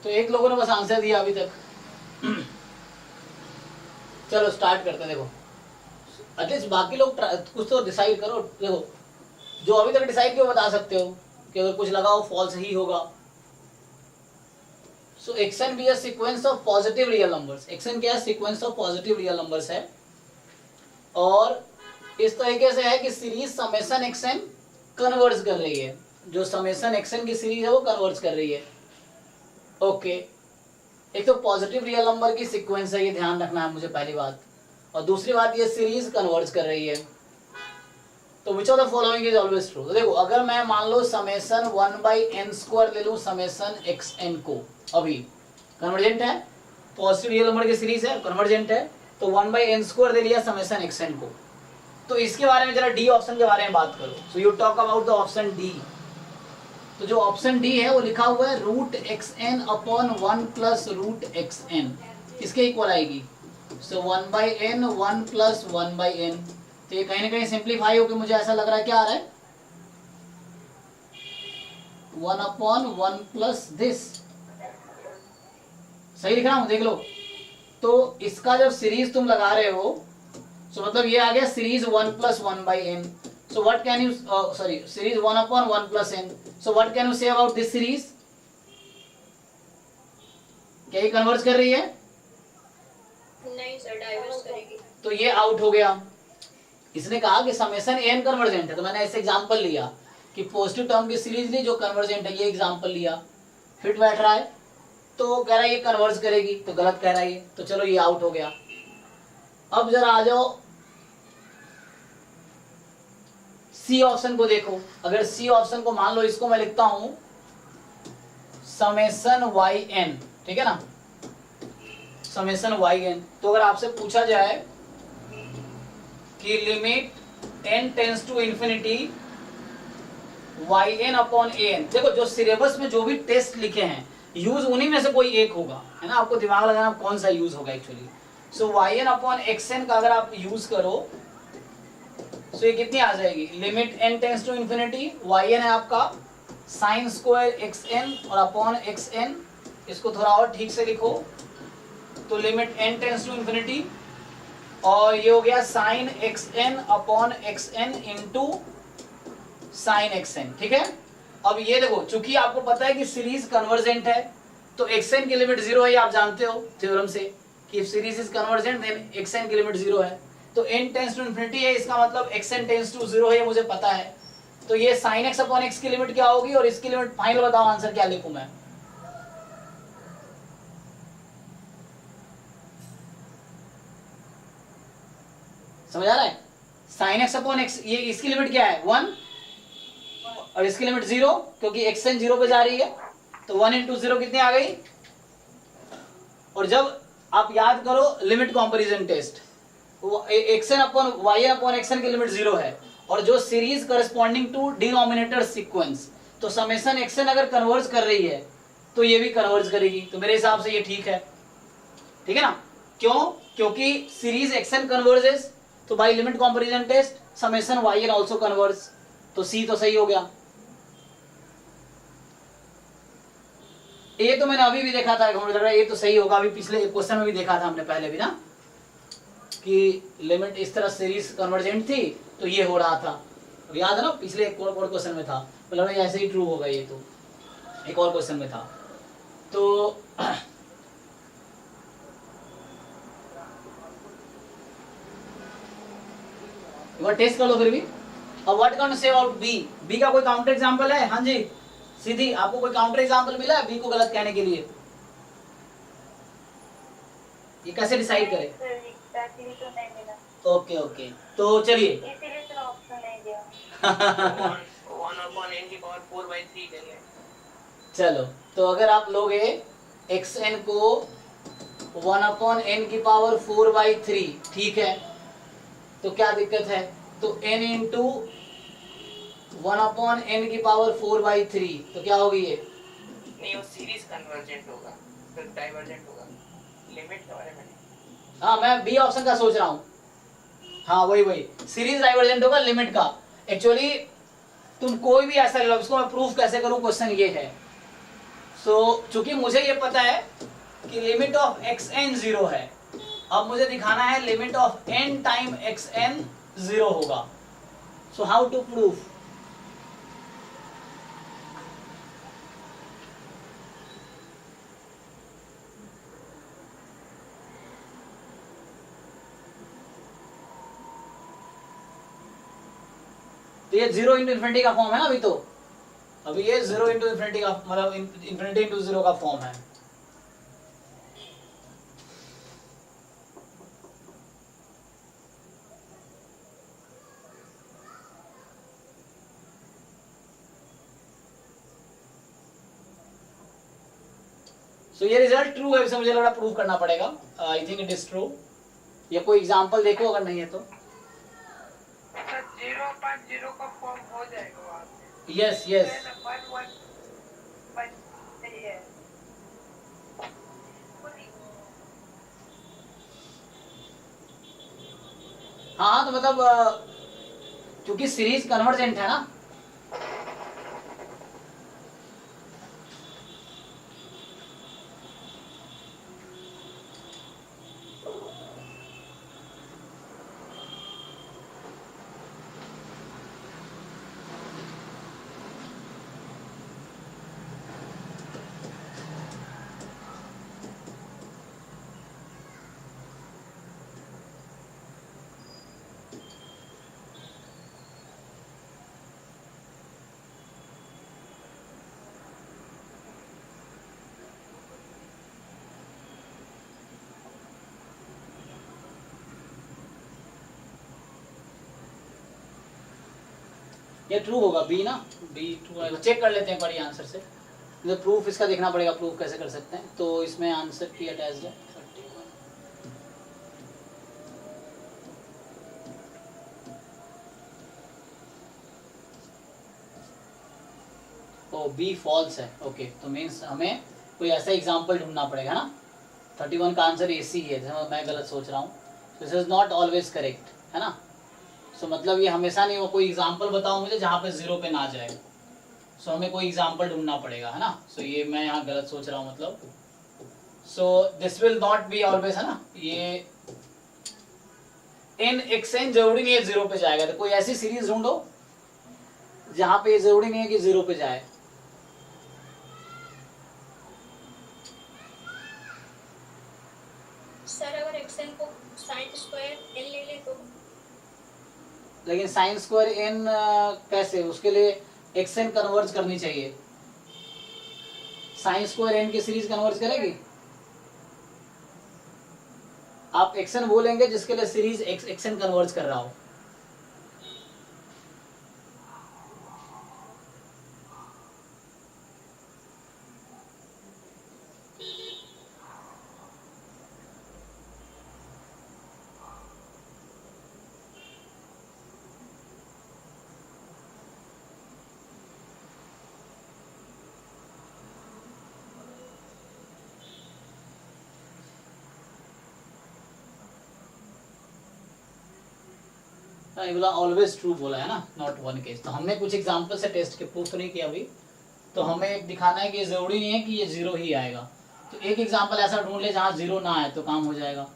तो एक लोगों ने बस आंसर दिया अभी तक। चलो स्टार्ट करते हैं। देखो एटलीस्ट बाकी लोग कुछ तो डिसाइड करो। देखो जो अभी तक डिसाइड किया बता सकते हो कि अगर कुछ लगाओ फॉल्स ही होगा। So xn be a sequence of positive real numbers. Xn क्या है? Sequence of positive real numbers है और इस तरीके से है कि सीरीज समेशन एक्सन कन्वर्ज कर रही है। जो समेशन एक्सन की सीरीज है वो कन्वर्ज कर रही है। ओके, एक तो पॉजिटिव रियल नंबर की सीक्वेंस है, ये ध्यान रखना है मुझे पहली बात। और दूसरी बात ये सीरीज कन्वर्ज कर रही है। तो which of the following is always true. तो देखो अगर मैं मान लो समेशन 1/n² ले लूं समेशन xn को, अभी कन्वर्जेंट है, पॉजिटिव रियल नंबर की सीरीज है, कन्वर्जेंट है, तो 1/n² ले लिया समेशन xn को। तो इसके बारे में जरा डी ऑप्शन के बारे में बात करो। So you talk about the option D. तो जो ऑप्शन डी है वो लिखा हुआ है √xn/1 + √xn, इसके इक्वल आएगी। सो 1/n 1 + 1/n। तो ये कहीं ना कहीं सिंप्लीफाई होकर मुझे ऐसा लग रहा है क्या आ रहा है 1/1 + दिस सही लिख रहा हूँ, देख लो। तो इसका जब सीरीज तुम लगा रहे हो, तो मतलब ये आ गया series 1 + 1/n। So what can you, sorry, series 1/1 + n। So what can you say about this series? क्या ये कन्वर्ज कर रही है?
नहीं सर, डाइवर्स करेगी।
तो ये आउट हो गया। इसने कहा कि समेशन एन कन्वर्जेंट है, तो मैंने ऐसे एग्जांपल लिया कि पॉजिटिव टर्म की सीरीज ली जो कन्वर्जेंट है, ये एग्जांपल लिया, फिट बैठ रहा है। तो कह रहा है ये कन्वर्ज करेगी, तो गलत कह रहा है ये, तो चलो ये आउट हो गया। अब जरा आ जाओ सी ऑप्शन को देखो। अगर सी ऑप्शन को मान लो, इसको मैं लिखता हूं समेशन वाई एन, ठीक है ना, समेशन वाई एन। तो अगर आपसे पूछा जाए कि limit n tends to infinity yn/an, देखो जो सिलेबस में जो भी टेस्ट लिखे हैं यूज उन्हीं में से कोई एक होगा, है ना, आपको दिमाग लगाना कौन सा यूज होगा एक्चुअली। सो yn/xn का अगर आप यूज करो तो ये कितनी आ जाएगी, limit n tends to infinity, yn है आपका साइन स्क्वायर xn और अपॉन xn, इसको थोड़ा और ठीक से लिखो, तो limit n tends to infinity, और ये हो गया sign xn/xn into sine xn, ठीक है। अब ये देखो, चूंकि आपको पता है कि सीरीज कन्वर्जेंट है, तो xn की लिमिट 0 है, आप जानते हो थ्योरम से कि if series is convergent then xn की लिमिट 0 है। तो n टेंस टू इंफिनिटी है, इसका मतलब xn टेंस टू 0 है, ये मुझे पता है। तो ये साइन x/x की लिमिट क्या होगी, और इसकी लिमिट फाइनल बताओ, आंसर क्या लिखूं मैं? समझ आ रहा है? साइन x/x, ये इसकी लिमिट क्या है 1, और इसकी लिमिट 0, क्योंकि xn 0 पे जा रही है, तो 1 × 0 कितनी आ गई। और जब आप याद करो लिमिट कंपैरिजन टेस्ट, xn/yn/xn की लिमिट 0 है, और जो series corresponding to denominator sequence, तो समेशन xn अगर कन्वर्ज कर रही है तो ये भी कन्वर्ज करेगी, तो मेरे हिसाब से ये ठीक है, ठीक है ना। क्यों? क्योंकि सीरीज xn कन्वर्जेस, तो by limit comparison test summation yn also converge, तो सी तो सही हो गया। ये तो मैंने अभी भी देखा था, मुझे लग रहा है ये तो सही होगा, अभी पिछले क्वेश्चन में भी देखा था हमने पहले भी ना, कि लिमिट इस तरह सीरीज कन्वर्जेंट थी तो ये हो रहा था, याद है ना, पिछले एक और क्वेश्चन में था, मुझे लग रहा है ऐसे ही ट्रू होगा, ये तो एक और क्वेश्चन में था। तो टेस्ट कर लो फिर भी। अब what can say about B? B का कोई काउंटर एग्जांपल है? हाँ जी सीधी, आपको कोई काउंटर एग्जांपल मिला है बी को गलत कहने के लिए? ये कैसे डिसाइड करें?
तो नहीं मिला।
ओके ओके, तो चलिए
इसीलिए तो ऑप्शन नहीं दिया।
1/n की पावर 4/3 ले लें।
चलो, तो अगर आप लोगे xn को 1/n की पावर 4/3, ठीक है, तो क्या दिक्कत है? तो n इंटू 1/n की पावर 4/3, तो क्या होगी ये?
नहीं, वो सीरीज कन्वर्जेंट होगा, फिर डाइवर्जेंट होगा। लिमिट के बारे में नहीं।
हाँ, मैं बी ऑप्शन का सोच रहा हूँ। हाँ वही सीरीज डाइवर्जेंट होगा लिमिट का। एक्चुअली तुम कोई भी ऐसा ले लो, उसको मैं प्रूफ कैसे करूँ, क्वेश्चन ये है। सो चूंकि मुझे ये पता है कि लिमिट ऑफ xn 0 है, अब मुझे दिखाना है limit of n time xn 0 होगा। So how to proof? तो ये 0 इंटू इन्फिनिटी का फॉर्म है ना, अभी तो अभी ये 0 इंटू इन्फिनिटी का, मतलब इन्फिनिटी इंटू 0 का फॉर्म है। So, ये रिजल्ट ट्रू है, इसे मुझे लग रहा प्रूव करना पड़ेगा। I think it is true. ये कोई एग्जांपल देखो, अगर नहीं है तो
0.0 का फॉर्म हो जाएगा वहाँ पे।
यस यस, हाँ, तो मतलब क्योंकि सीरीज कन्वर्जेंट है ना, ये ट्रू होगा, बी ना, बी ट्रू आएगा। चेक कर लेते हैं बड़ी आंसर से, तो प्रूफ इसका देखना पड़ेगा, प्रूफ कैसे कर सकते हैं। तो इसमें आंसर की अटैच्ड है 31। ओ बी फॉल्स है, ओके। तो मीन्स हमें कोई ऐसा एग्जाम्पल ढूंढना पड़ेगा ना। 31 का आंसर AC है, जैसे मैं गलत सोच रहा हूँ। This is not always correct, है ना। सो मतलब ये हमेशा नहीं हो, कोई एग्जाम्पल बताओ मुझे जहाँ पे 0 पे ना जाए। सो हमें कोई एग्जाम्पल ढूंढना पड़ेगा, है ना। सो ये मैं यहाँ गलत सोच रहा हूँ मतलब। सो this will not be always, है ना। ये इन xn जरूरी नहीं है 0 पे जाएगा, तो कोई ऐसी सीरीज ढूंढो जहाँ पे ये जरूरी नहीं है कि 0 पे जाए।
सर अगर xn को sin स्क्वायर n ले ले तो?
लेकिन साइन स्क्वायर n कैसे, उसके लिए xn कन्वर्ज करनी चाहिए। साइन स्क्वायर n की सीरीज कन्वर्ज करेगी? आप xn बोलेंगे जिसके लिए सीरीज xn कन्वर्ज कर रहा हो। ये बोला ऑलवेज ट्रू बोला है ना, नॉट वन केस। तो हमने कुछ एग्जांपल से टेस्ट के प्रूफ तो नहीं किया अभी। तो हमें दिखाना है कि ये जरूरी नहीं है कि ये 0 ही आएगा। तो एक एग्जांपल ऐसा ढूंढ ले जहाँ 0 ना आए तो काम हो जाएगा।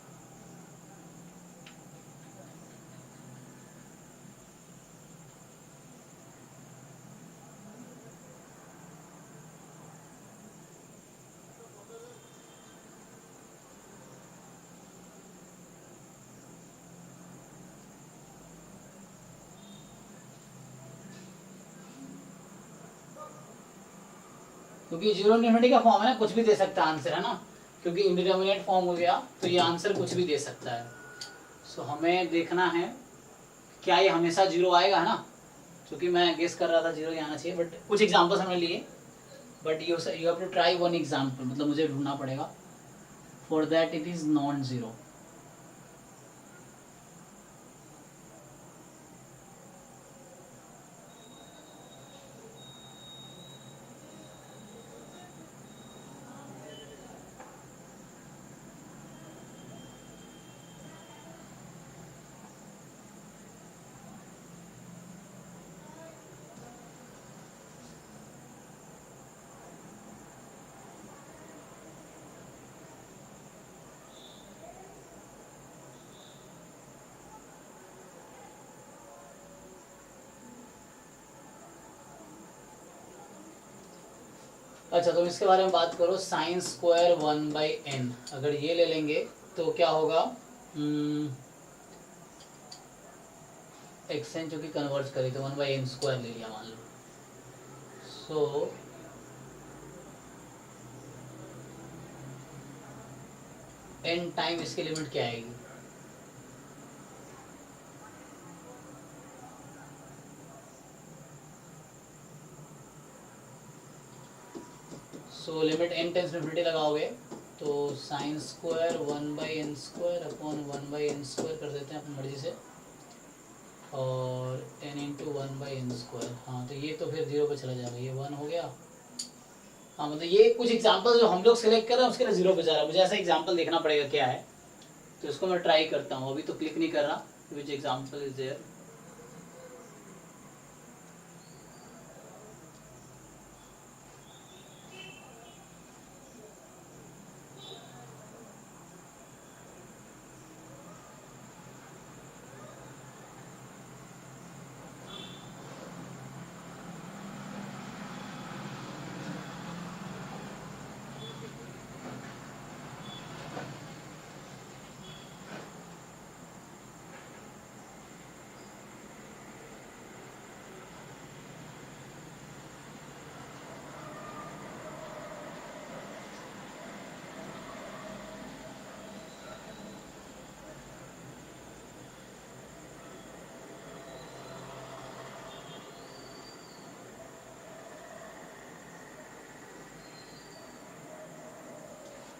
क्योंकि जीरो इनफिनिटी का फॉर्म है ना, कुछ भी दे सकता है आंसर, है ना। क्योंकि इंडिटरमिनेट फॉर्म हो गया तो ये आंसर कुछ भी दे सकता है। सो हमें देखना है क्या ये हमेशा 0 आएगा, है ना। क्योंकि मैं गेस कर रहा था 0 ही आना चाहिए, बट कुछ एग्जांपल्स हमने लिए। But you have to try one example, मतलब मुझे ढूंढना पड़ेगा। For that it is non 0। अच्छा, तो इसके बारे में बात करो। साइन स्क्वायर 1/n अगर ये ले लेंगे तो क्या होगा। xn जो कि कन्वर्ट करी तो 1/n² ले लिया मान लो। सो n टाइम इसकी लिमिट क्या आएगी। So limit n tends to infinity लगाओगे तो sine square 1/n² upon 1/n² कर देते हैं अपनी मर्जी से, और n इंटू 1/n²। हाँ, तो ये तो फिर 0 पे चला जाएगा, ये 1 हो गया। हाँ, मतलब ये कुछ एग्जांपल जो हम लोग सिलेक्ट कर रहे हैं उसके लिए 0 पे जा रहा है। मुझे ऐसा एग्जांपल देखना पड़ेगा क्या है, तो इसको मैं ट्राई करता हूँ। अभी तो क्लिक नहीं कर रहा विच एग्जांपल इज देयर।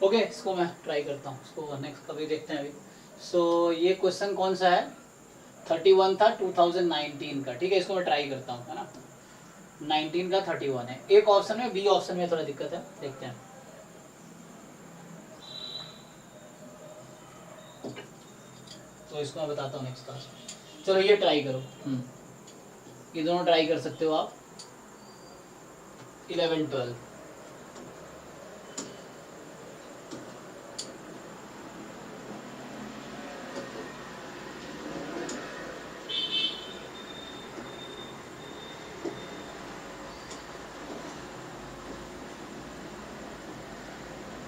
ओके, इसको मैं ट्राई करता हूँ, इसको नेक्स्ट कभी देखते हैं अभी। सो ये क्वेश्चन कौन सा है, 31 था 2019 का, ठीक है, इसको मैं ट्राई करता हूँ, है ना। 19 का 31 है, एक ऑप्शन में, बी ऑप्शन में थोड़ा दिक्कत है, देखते हैं। तो इसको मैं बताता हूँ नेक्स्ट क्लास में। चलो ये ट्राई करो, ये दोनों ट्राई कर सकते हो आप, 11 12।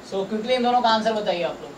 सो क्विकली इन दोनों का आंसर बताइए आप लोग।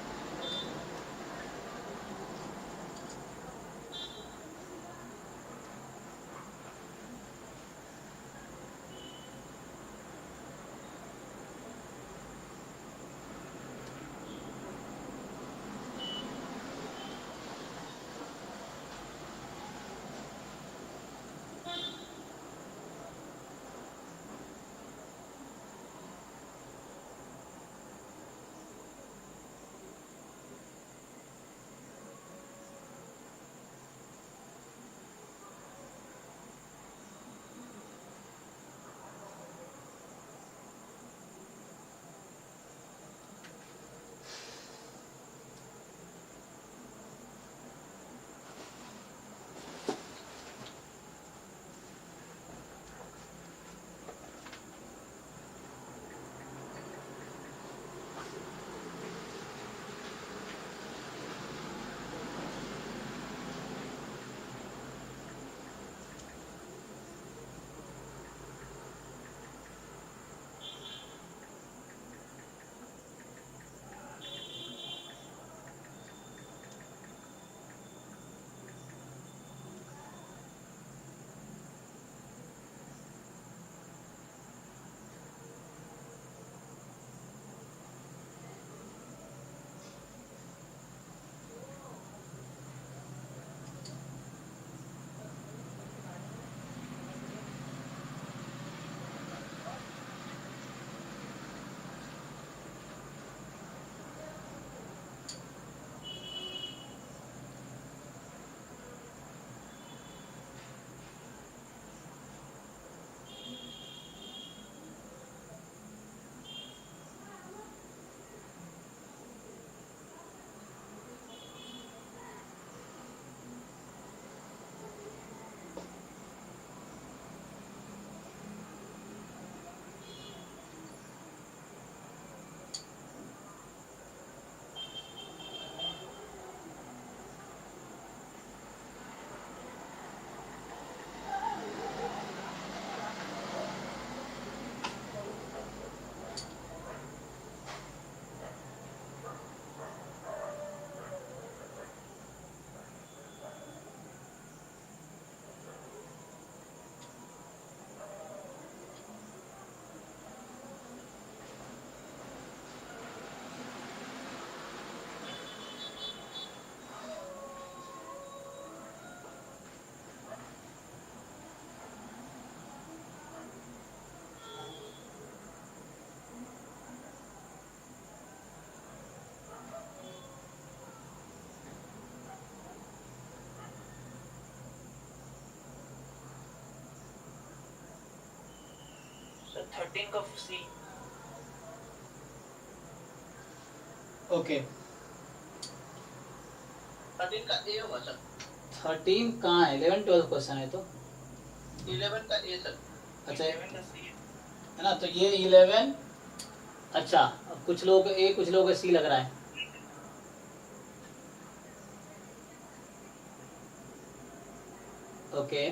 So 13 का C.
ओके,
13 का ए होगा सर,
13 कहाँ है, 11 12 क्वेश्चन है तो।
11 का ए सर।
अच्छा
11 का C.
है ना, तो ये 11, अच्छा अब कुछ लोग ए कुछ लोग सी लग रहा है। ओके,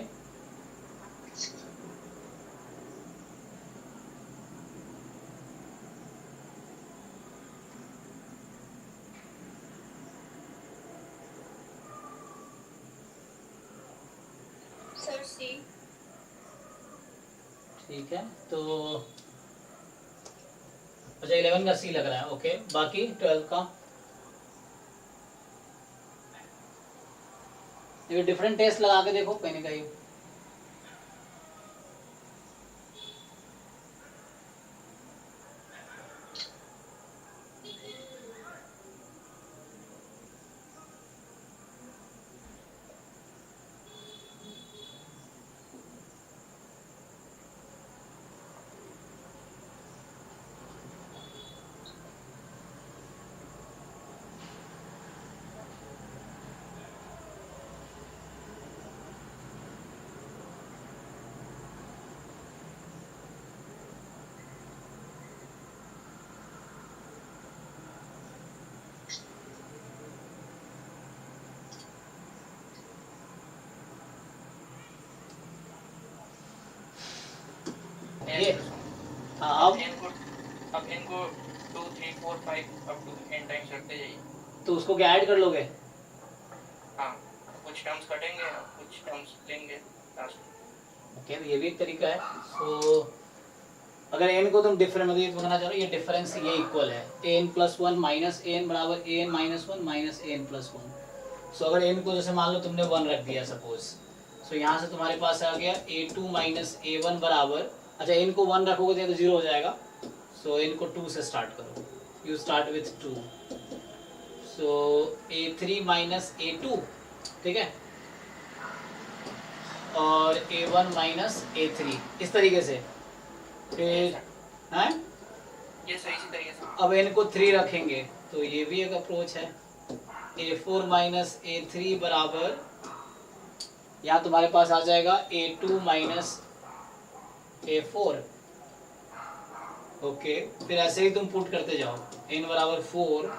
सर सी।
ठीक है, तो अच्छा 11 का सी लग रहा है, ओके, बाकी 12 का ये डिफरेंट टेस्ट लगा के देखो कहीं ना कहीं। ये हाँ
अब इनको 2 3 4 5 अप टू n टाइम्स रखते जाइए।
तो उसको क्या ऐड कर लोगे?
हाँ, कुछ टर्म्स कटेंगे और कुछ टर्म्स लेंगे लास्ट।
ओके, तो ये भी एक तरीका है। सो अगर n को तुम डिफरेंट मतलब ये कहना चाह रहे हो ये डिफरेंस ये इक्वल है an प्लस 1 माइनस an बराबर an minus 1 minus an plus 1। सो अगर n को जैसे मान लो तुमने 1 रख दिया सपोज, सो यहाँ से तुम्हारे पास आ गया a2 माइनस a1 बराबर, अच्छा n को 1 रखोगे तो 0 हो जाएगा। सो n को 2 से स्टार्ट करो, you start with 2, so a3 minus a2, ठीक है, और a1 माइनस a3 इस तरीके से। फिर हैं
ये सही सी तरीके से।
अब n को 3 रखेंगे तो ये भी एक अप्रोच है। a4 माइनस a3 बराबर, यहाँ तुम्हारे पास आ जाएगा a2 माइनस a4। ओके, फिर ऐसे ही तुम पुट करते जाओ, n बराबर 4,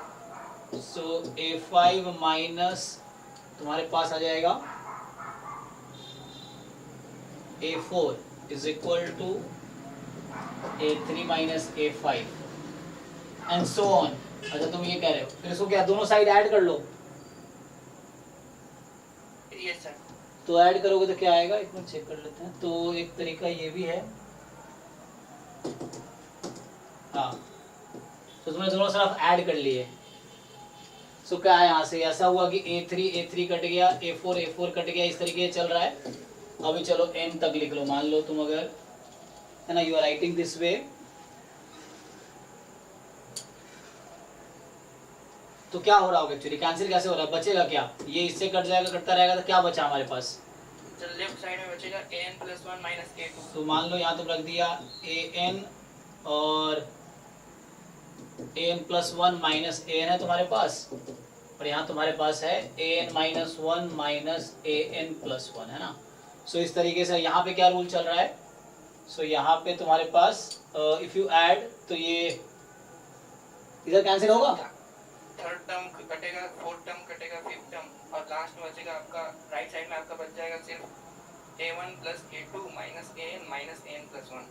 सो a5 माइनस तुम्हारे पास आ जाएगा a4 is equal to a3 minus a5 and so on. अच्छा तुम ये कह रहे हो, फिर इसको क्या दोनों साइड ऐड कर लो?
Yes sir.
तो ऐड करोगे तो क्या आएगा, एक मिनट चेक कर लेते हैं। तो एक तरीका ये भी है, हाँ, तो तुमने दोनों तरफ ऐड कर लिए। सो क्या है, यहाँ से ऐसा हुआ कि a3 कट गया, a4 कट गया, इस तरीके से चल रहा है। अभी चलो n तक लिख लो, मान लो तुम अगर है ना, you are writing this way, तो क्या हो रहा होगा एक्चुअली, कैंसिल कैसे हो रहा है, बचेगा क्या, ये इससे कट जाएगा, कटता रहेगा, तो क्या बचा हमारे पास?
तो लेफ्ट साइड में बचेगा an प्लस 1 माइनस a2।
तो मान लो यहाँ तुम रख दिया an और an प्लस 1 माइनस an है तुम्हारे पास, और यहाँ तुम्हारे पास है an minus 1 minus an plus 1, है ना। सो इस तरीके से यहाँ पे क्या रूल चल रहा है, सो यहाँ पे तुम्हारे पास इफ यू ऐड, तो ये इधर कैंसिल होगा,
थर्ड टर्म कटेगा, फोर्थ टर्म कटेगा, फिफ्थ टर्म, और लास्ट में बचेगा आपका राइट साइड में आपका बच जाएगा सिर्फ a1 plus a2 minus an minus an plus 1।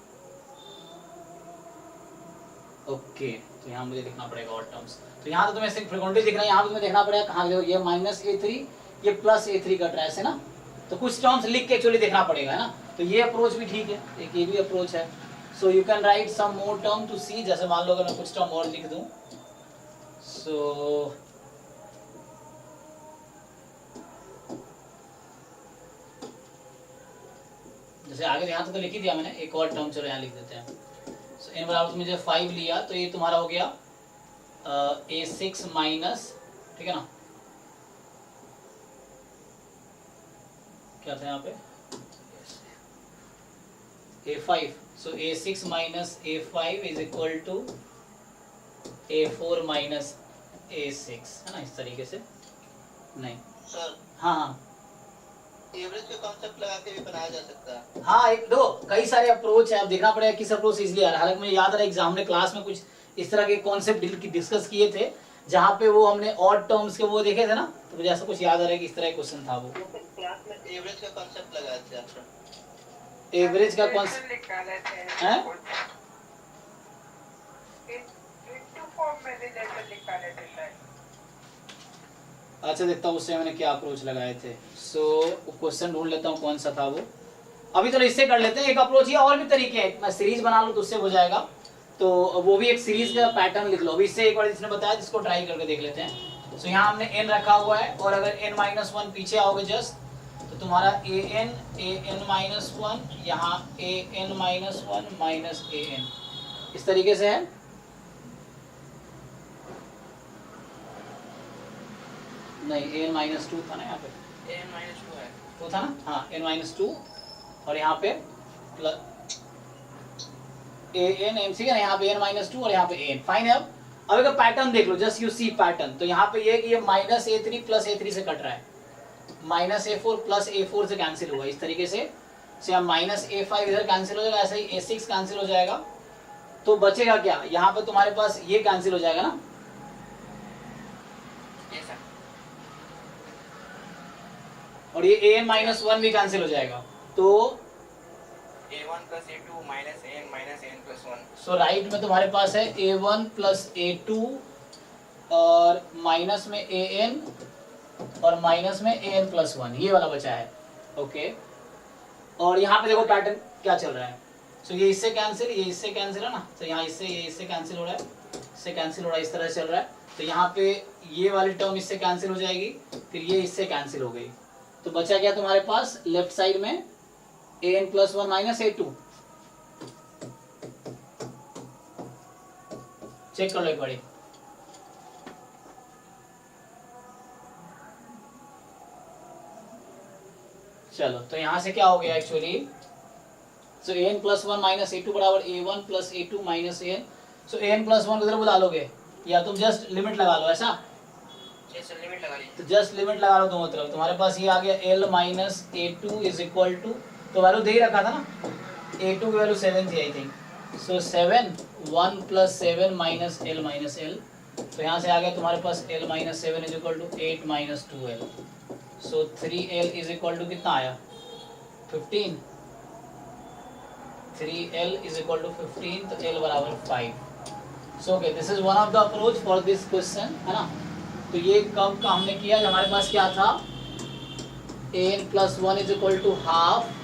Okay, तो यहाँ मुझे लिखना पड़ेगा और टर्म्स। तो यहाँ तो तुम्हें सिर्फ फ्रीक्वेंटली दिख रहा है, यहाँ पे तुम्हें देखना पड़ेगा कहाँ देखो, ये माइनस a3, ये प्लस a3 कट रहा है ऐसे ना, तो कुछ टर्म्स लिख के एक्चुअली देखना पड़ेगा, है ना। तो ये अप्रोच भी ठीक है, एक ये भी अप्रोच है। So you can write some more term to see, जैसे मान लो अगर मैं कुछ टर्म और लिख दूं, सो जैसे आगे यहाँ तो लिख ही दिया मैंने, एक और टर्म चलो यहाँ लिख देते हैं। सो n बराबर तुमने जब 5 लिया तो ये तुम्हारा हो गया a6 माइनस, ठीक है ना, क्या था यहाँ पे a5, so a6 minus a5 is equal to a4 minus a6, है ना, इस तरीके से। नहीं
सर
हाँ हाँ
एवरेज का कॉन्सेप्ट लगा के भी बनाया जा सकता है।
हाँ, एक दो कई सारे अप्रोच है, अब देखना पड़ेगा किस अप्रोच इजली आ रहा है। हालांकि मुझे याद आ रहा है एग्जाम में क्लास में कुछ इस तरह के कॉन्सेप्ट डिस्कस किए थे, जहाँ पे वो हमने ऑड टर्म्स के वो देखे थे ना, तो मुझे ऐसा कुछ याद आ रहा है कि इस तरह क्वेश्चन था वो।
क्लास में एवरेज का कॉन्सेप्ट लगाया थे आपने।
एवरेज का कॉन्सेप्ट
निकाले थे
हैं?
इंटू फॉर्म में जैसे निकाले थे शायद।
अच्छा देखता हूँ उससे मैंने क्या अप्रोच लगाए थे। सो क्वेश्चन ढूंढ लेता हूँ कौन सा था वो। अभी चलो इससे कर लेते हैं, एक अप्रोच ही, और भी तरीके हैं, मैं सीरीज बना लूँ तो उससे हो जाएगा, तो वो भी एक सीरीज का पैटर्न लिख लो। अभी इससे एक बार इसने बताया जिसको ट्राई करके देख लेते हैं। सो यहाँ हमने n रखा हुआ है, और अगर n-1 पीछे आओगे जस्ट, तो तुम्हारा an-1 यहाँ an-1 माइनस an इस तरीके से है। नहीं n-2 था ना यहाँ पे,
n-2 है
वो था ना, हाँ n-2, और यहाँ पे प्लस an ठीक है ना, यहाँ पे n-2 और यहाँ पे an। फाइन है। अब अगर पैटर्न देख लो, जस्ट यू सी पैटर्न, तो यहाँ पे ये कि ये माइनस a3 प्लस a3 से कट रहा है, माइनस a4 प्लस a4 से कैंसिल हुआ इस तरीके से। यहाँ माइनस a5 इधर कैंसिल हो जाएगा, ऐसे ही a6 कैंसिल हो जाएगा, तो बचेगा क्या, यहाँ पे तुम्हारे पास ये कैंसिल हो जाएगा ना, और ये an-1 भी कैंसिल हो जाएगा। तो
a1 plus a2 minus an plus 1.
So right में तुम्हारे पास है a1 प्लस a2 और माइनस में an और माइनस में an प्लस 1, ये वाला बचा है। ओके और यहाँ पे देखो पैटर्न क्या चल रहा है। सो ये इससे कैंसिल, ये इससे कैंसिल है ना, तो यहाँ इससे ये इससे कैंसिल हो रहा है, इससे कैंसिल हो रहा है, इस तरह से चल रहा है। तो यहाँ पे ये वाली टर्म इससे कैंसिल हो जाएगी, फिर ये इससे कैंसिल हो गई, तो बचा क्या तुम्हारे पास लेफ्ट साइड में an plus 1 minus a2। Check कर लो एक बारी। चलो तो यहाँ से क्या हो गया actually, so an plus 1 minus a2 बराबर a1 plus a2 minus an। So an plus 1 किधर बुला लोगे, या तुम जस्ट लिमिट लगा लो, ऐसा
जैसे लिमिट लगा लीजिए।
तो जस्ट लिमिट लगा लो दोनों तरफ। तुम्हारे पास ये आ गया l minus a2 is equal to, तो वैल्यू दे ही रखा था ना, a2 की वैल्यू 7 थी I think, so 7 1 plus 7 minus l minus l, तो यहाँ से आ गया तुम्हारे पास l minus 7 is equal to 8 minus 2l, so 3l is equal to कितना आया 15, 3l इज इक्वल टू 15, तो l बराबर 5। So okay this is one of the approach for this question, है ना। तो ये कब का हमने किया, हमारे पास क्या था an plus 1 is equal to half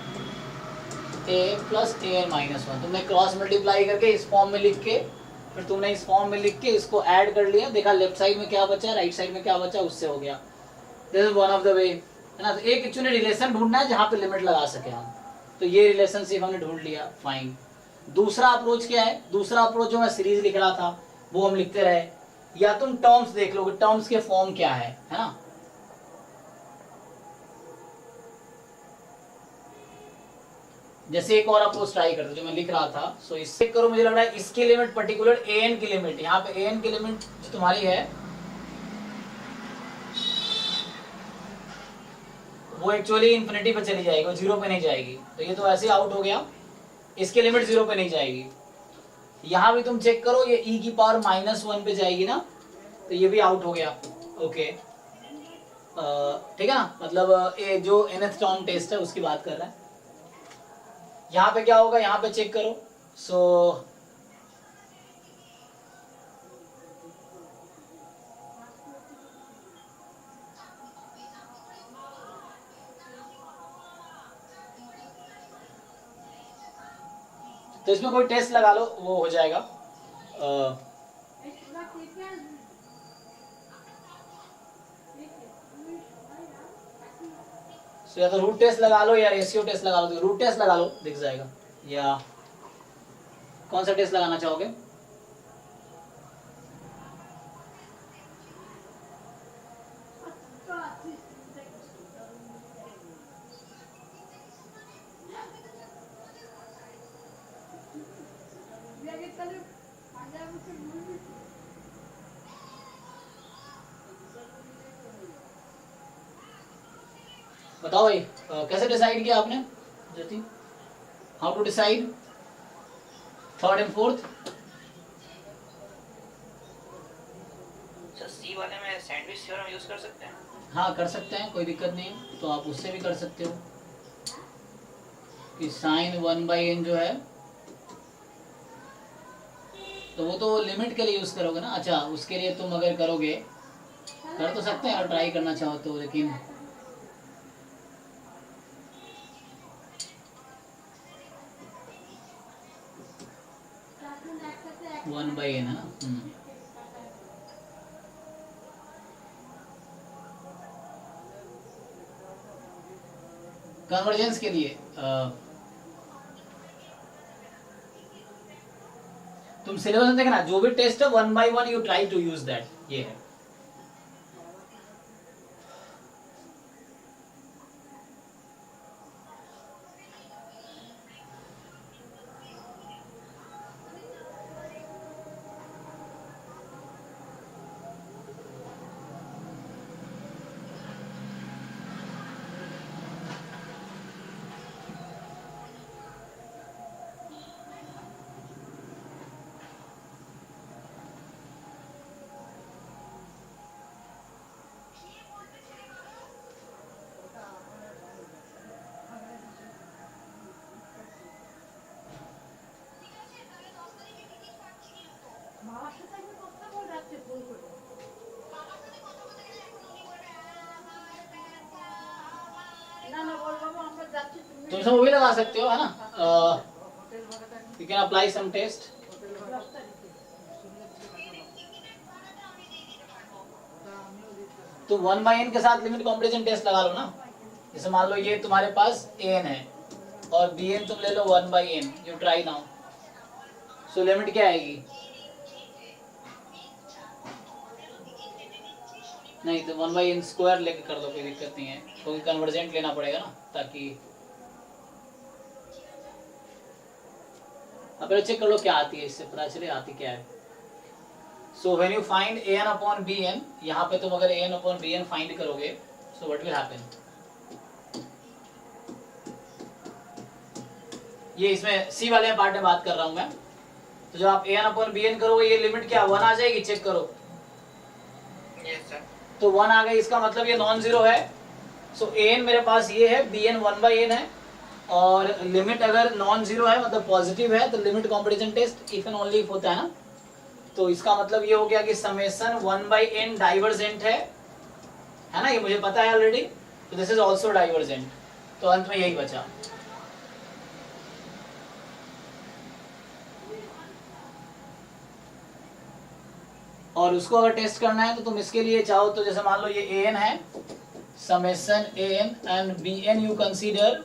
an plus an minus 1, तुमने क्रॉस मल्टीप्लाई करके इस फॉर्म में लिख के, फिर तुमने इस फॉर्म में लिख के इसको ऐड कर लिया, देखा लेफ्ट साइड में क्या बचा राइट साइड में क्या बचा, उससे हो गया। This is one of the way, है ना। तो एक एक्चुअली रिलेशन ढूंढना है जहाँ पे लिमिट लगा सके हम, तो ये रिलेशनशिप हमने ढूंढ लिया, फाइन। दूसरा अप्रोच क्या है, दूसरा अप्रोच जो मैं सीरीज लिख रहा था वो हम लिखते रहे, या तुम टर्म्स देख लोगे, टर्म्स के फॉर्म क्या है ना। जैसे एक और अप्रोच ट्राई करते जो मैं लिख रहा था, सो इससे करो, मुझे लग रहा है इसकी लिमिट पर्टिकुलर an की लिमिट, यहाँ पे an की लिमिट जो तुम्हारी है वो एक्चुअली इन्फिनिटी पे चली जाएगी, वो 0 पे नहीं जाएगी, तो ये तो ऐसे आउट हो गया, इसकी लिमिट 0 पे नहीं जाएगी। यहाँ भी तुम चेक करो, ये e की पावर -1 पे जाएगी ना, तो ये भी आउट हो गया। ओके ठीक है ना, मतलब ये जो nth टर्म टेस्ट है उसकी बात कर रहा है। यहाँ पे क्या होगा, यहाँ पे चेक करो, सो तो इसमें कोई टेस्ट लगा लो, वो हो जाएगा। सो या तो रूट टेस्ट लगा लो या रेशियो टेस्ट लगा लो, रूट टेस्ट लगा लो दिख जाएगा, या कौन सा टेस्ट लगाना चाहोगे। बताओ भाई कैसे डिसाइड किया आपने Jyoti, how to decide third and fourth.
Sir C वाले में सैंडविच थ्योरम यूज कर सकते हैं?
हाँ कर सकते हैं, कोई दिक्कत नहीं है, तो आप उससे भी कर सकते हो कि साइन 1/n जो है, तो वो तो लिमिट के लिए यूज करोगे ना। अच्छा उसके लिए तुम अगर करोगे, कर तो सकते हैं और ट्राई करना चाहो तो, लेकिन 1/n है ना। कन्वर्जेंस के लिए तुम सिलेबस में देखना, जो भी टेस्ट है 1 by 1 you try to use that, ये है। तुम सब वो भी लगा सकते हो, है ना? You can apply some test. तो 1/n के साथ लिमिट कॉम्प्रिहेंशन टेस्ट लगा लो ना। जैसे मान लो ये तुम्हारे पास an है और bn तुम ले लो 1/n। You try now. So limit क्या आएगी? नहीं तो 1/n स्क्वायर लेके कर दो, कोई दिक्कत नहीं है, क्योंकि कन्वर्जेंट लेना पड़ेगा ना, ताकि अब पहले चेक कर लो क्या आती है, इससे पता चले आती क्या है। So when you find an upon bn, यहाँ पे तुम अगर an अपॉन bn फाइंड करोगे, सो व्हाट विल हैपन? ये इसमें सी वाले पार्ट में बात कर रहा हूं मैं। तो जब आप an अपॉन bn करोगे, ये लिमिट क्या 1 आ जाएगी? चेक करो।
Yes sir.
तो 1 आ गई, इसका मतलब ये नॉन जीरो है। सो an मेरे पास ये है, bn 1/n है, और लिमिट अगर नॉन जीरो है मतलब पॉजिटिव है, तो limit comprehension test if and only if होता है ना। तो इसका मतलब ये हो गया कि समेशन 1/n डाइवर्जेंट है ना, ये मुझे पता है ऑलरेडी। तो दिस इज आल्सो डाइवर्जेंट। तो अंत में यही बचा। और उसको अगर टेस्ट करना है तो तुम इसके लिए चाहो तो जैसे मान लो ये an है, summation an and bn you consider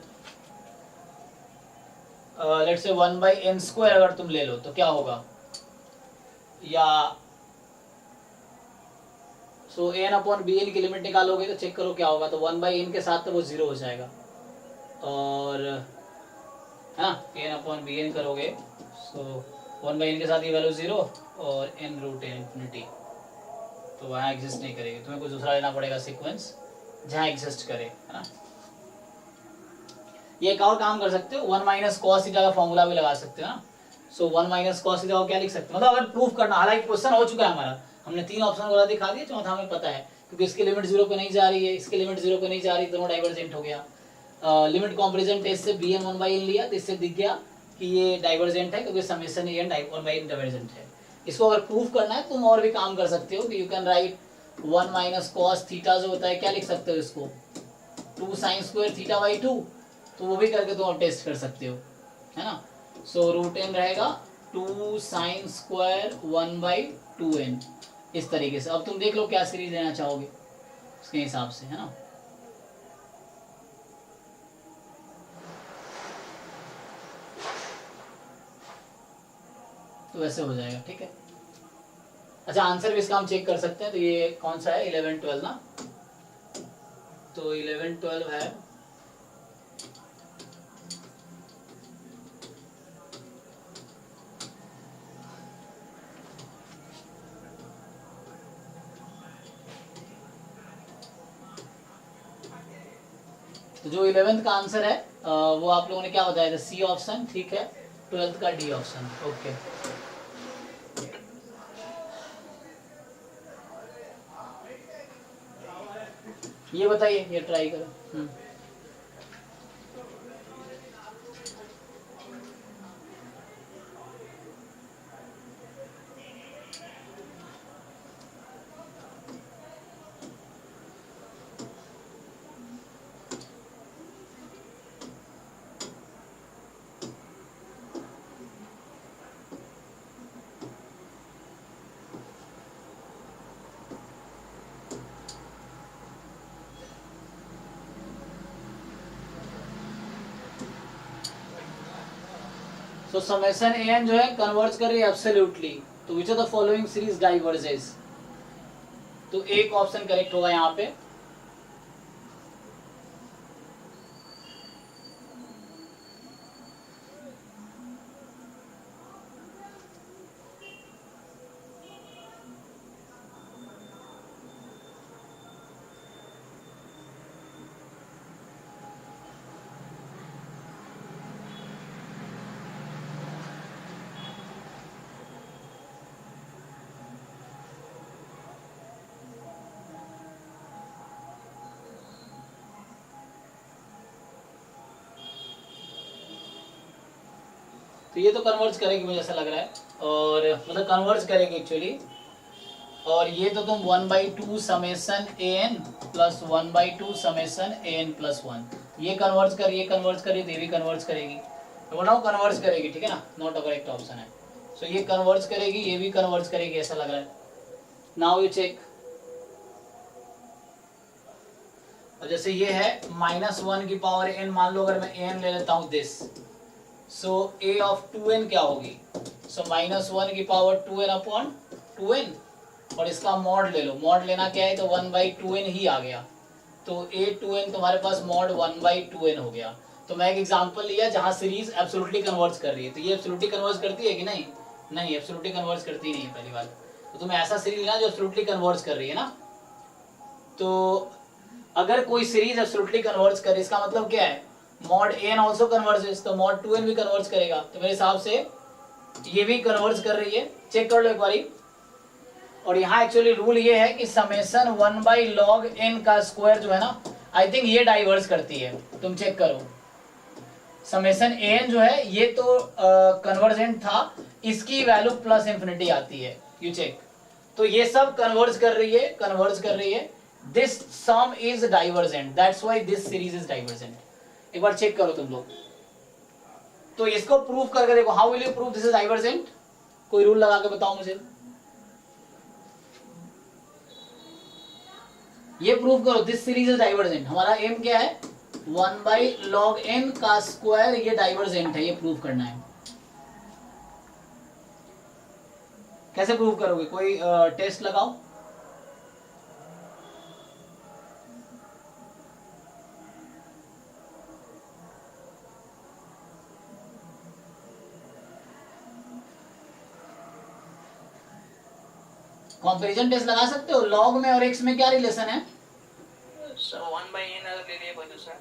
let's say 1/n square अगर तुम ले लो तो क्या होगा? या सो an अपॉन bn की लिमिट निकालोगे तो चेक करो क्या होगा। तो 1/n के साथ तो वो जीरो हो जाएगा, और है ना, n अपॉन bn करोगे, सो 1/n के साथ ये वैल्यू जीरो और n रूट n इंफिनिटी, तो वहाँ एग्जिस्ट नहीं करेगी। तुम्हें कुछ दूसरा लेना पड़ेगा सीक्वेंस जहाँ एग्जिस्ट करे, है ना। ये एक और काम कर सकते हो, 1 माइनस कॉस थीटा का फॉर्मूला भी लगा सकते हो ना। सो 1 माइनस कॉस थीटा को क्या लिख सकते हो, मतलब अगर प्रूफ करना, हालांकि क्वेश्चन हो चुका है हमारा, हमने 3 ऑप्शन वाला दिखा दिया, चौथा हमें पता है क्योंकि इसकी लिमिट 0 पे नहीं जा रही है, इसकी लिमिट 0 पे नहीं जा रही, दोनों डाइवर्जेंट हो गया। लिमिट कंपैरिजन टेस्ट से bn 1/n लिया, तो इससे दिख गया कि ये डाइवर्जेंट है क्योंकि समेशन an 1/n डाइवर्जेंट है। इसको अगर प्रूफ करना है तुम और भी काम कर सकते हो कि you can right 1 minus cos theta जो होता है, क्या लिख सकते हो इसको, 2 साइन स्क्वायर थीटा बाई 2, तो वो भी करके तुम टेस्ट कर सकते हो, है ना। सो रूट n रहेगा 2 साइन स्क्वायर 1/2n, इस तरीके से। अब तुम देख लो क्या सीरीज लेना चाहोगे उसके हिसाब से, है ना। तो वैसे हो जाएगा, ठीक है। अच्छा, आंसर भी इसका हम चेक कर सकते हैं। तो ये कौन सा है, 11 12 ना। तो 11 12 है, तो जो 11th का आंसर है वो आप लोगों ने क्या बताया था, सी ऑप्शन, ठीक है। 12th का डी ऑप्शन, ओके। ये बताइए, ये ट्राई करो। सो समेशन an जो है कन्वर्ज कर रही है एब्सोल्युटली, तो which of the following series diverges, तो एक ऑप्शन करेक्ट होगा यहाँ पे। तो ये तो कन्वर्ज करेगी मुझे ऐसा लग रहा है, और मतलब कन्वर्ज करेगी एक्चुअली। और ये तो तुम 1/2 summation A N plus 1/2 summation A N plus 1, ये कन्वर्ज कर, ये कन्वर्ज कर, ये भी कन्वर्ज करेगी, तो बोल रहा हूँ कन्वर्ज करेगी, ठीक है ना, नॉट अ करेक्ट ऑप्शन है। सो ये कन्वर्ज करेगी, ये भी कन्वर्ज करेगी ऐसा लग रहा है। नाउ यू चेक, और जैसे ये है -1 की पावर n, मान लो अगर मैं n ले लेता हूँ this, so a of 2n क्या होगी, सो -1 की पावर 2n अपॉन 2n, और इसका मॉड ले लो, मॉड लेना क्या है तो 1/2n ही आ गया, तो a2n तुम्हारे पास मॉड 1/2n हो गया। तो मैं एक एग्जांपल लिया जहां सीरीज एब्सोल्युटली कन्वर्ज कर रही है, तो ये एब्सोल्युटली कन्वर्ज करती है कि नहीं, नहीं एब्सोल्युटली कन्वर्ज करती नहीं है पहली बात, तो तुम्हें ऐसा सीरीज लेना जो एब्सोल्युटली कन्वर्ज कर रही है ना। तो अगर कोई सीरीज एब्सोल्युटली कन्वर्ज करे इसका मतलब क्या है, मॉड n आल्सो कन्वर्जेस, तो मॉड 2n भी कन्वर्ज करेगा, तो मेरे हिसाब से ये भी कन्वर्ज कर रही है, चेक कर लो एक बारी। और यहाँ एक्चुअली रूल ये है कि समेसन 1/log n का स्क्वायर जो है ना, आई थिंक ये डाइवर्स करती है, तुम चेक करो। समेसन an जो है ये तो कन्वर्जेंट था, इसकी वैल्यू प्लस इंफिनिटी आती है, यू चेक, तो ये सब कन्वर्ज कर रही है, कन्वर्ज कर रही है। This some is divergent, that's why this series is divergent. एक बार चेक करो तुम लोग, तो इसको प्रूव करके देखो, how will you prove this is divergent, कोई रूल लगा के बताओ मुझे, ये प्रूव करो दिस सीरीज इज डाइवर्जेंट। हमारा एम क्या है, 1/log n का स्क्वायर ये डाइवर्जेंट है, ये प्रूव करना है। कैसे प्रूव करोगे, कोई टेस्ट लगाओ। कंपैरिजन टेस्ट लगा सकते हो, लॉग में और एक्स में क्या रिलेशन है,
सर 1/n अगर ले लिए कोई दूसरा,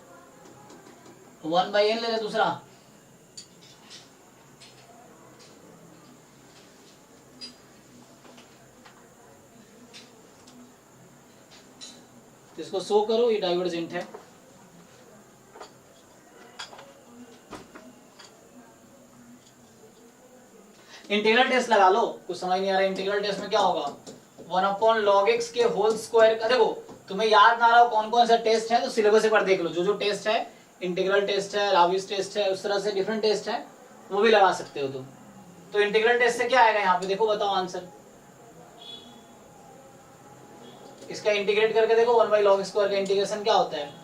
1/n ले ले दूसरा, इसको शो करो, ये डाइवर्जेंट है। इंटीग्रल टेस्ट लगा लो, कुछ समझ नहीं आ रहा है, इंटीग्रल टेस्ट में क्या होगा, 1/log x के होल स्क्वायर का, देखो तुम्हें याद ना रहा हो कौन कौन सा टेस्ट है तो सिलेबस एक बार देख लो, जो जो टेस्ट है, इंटीग्रल टेस्ट है, राविस टेस्ट है, उस तरह से डिफरेंट टेस्ट है, वो भी लगा सकते हो तुम। तो इंटीग्रल टेस्ट से क्या आएगा यहाँ पे, देखो बताओ आंसर, इसका इंटीग्रेट करके देखो, 1/log स्क्वायर का इंटीग्रेशन क्या होता है,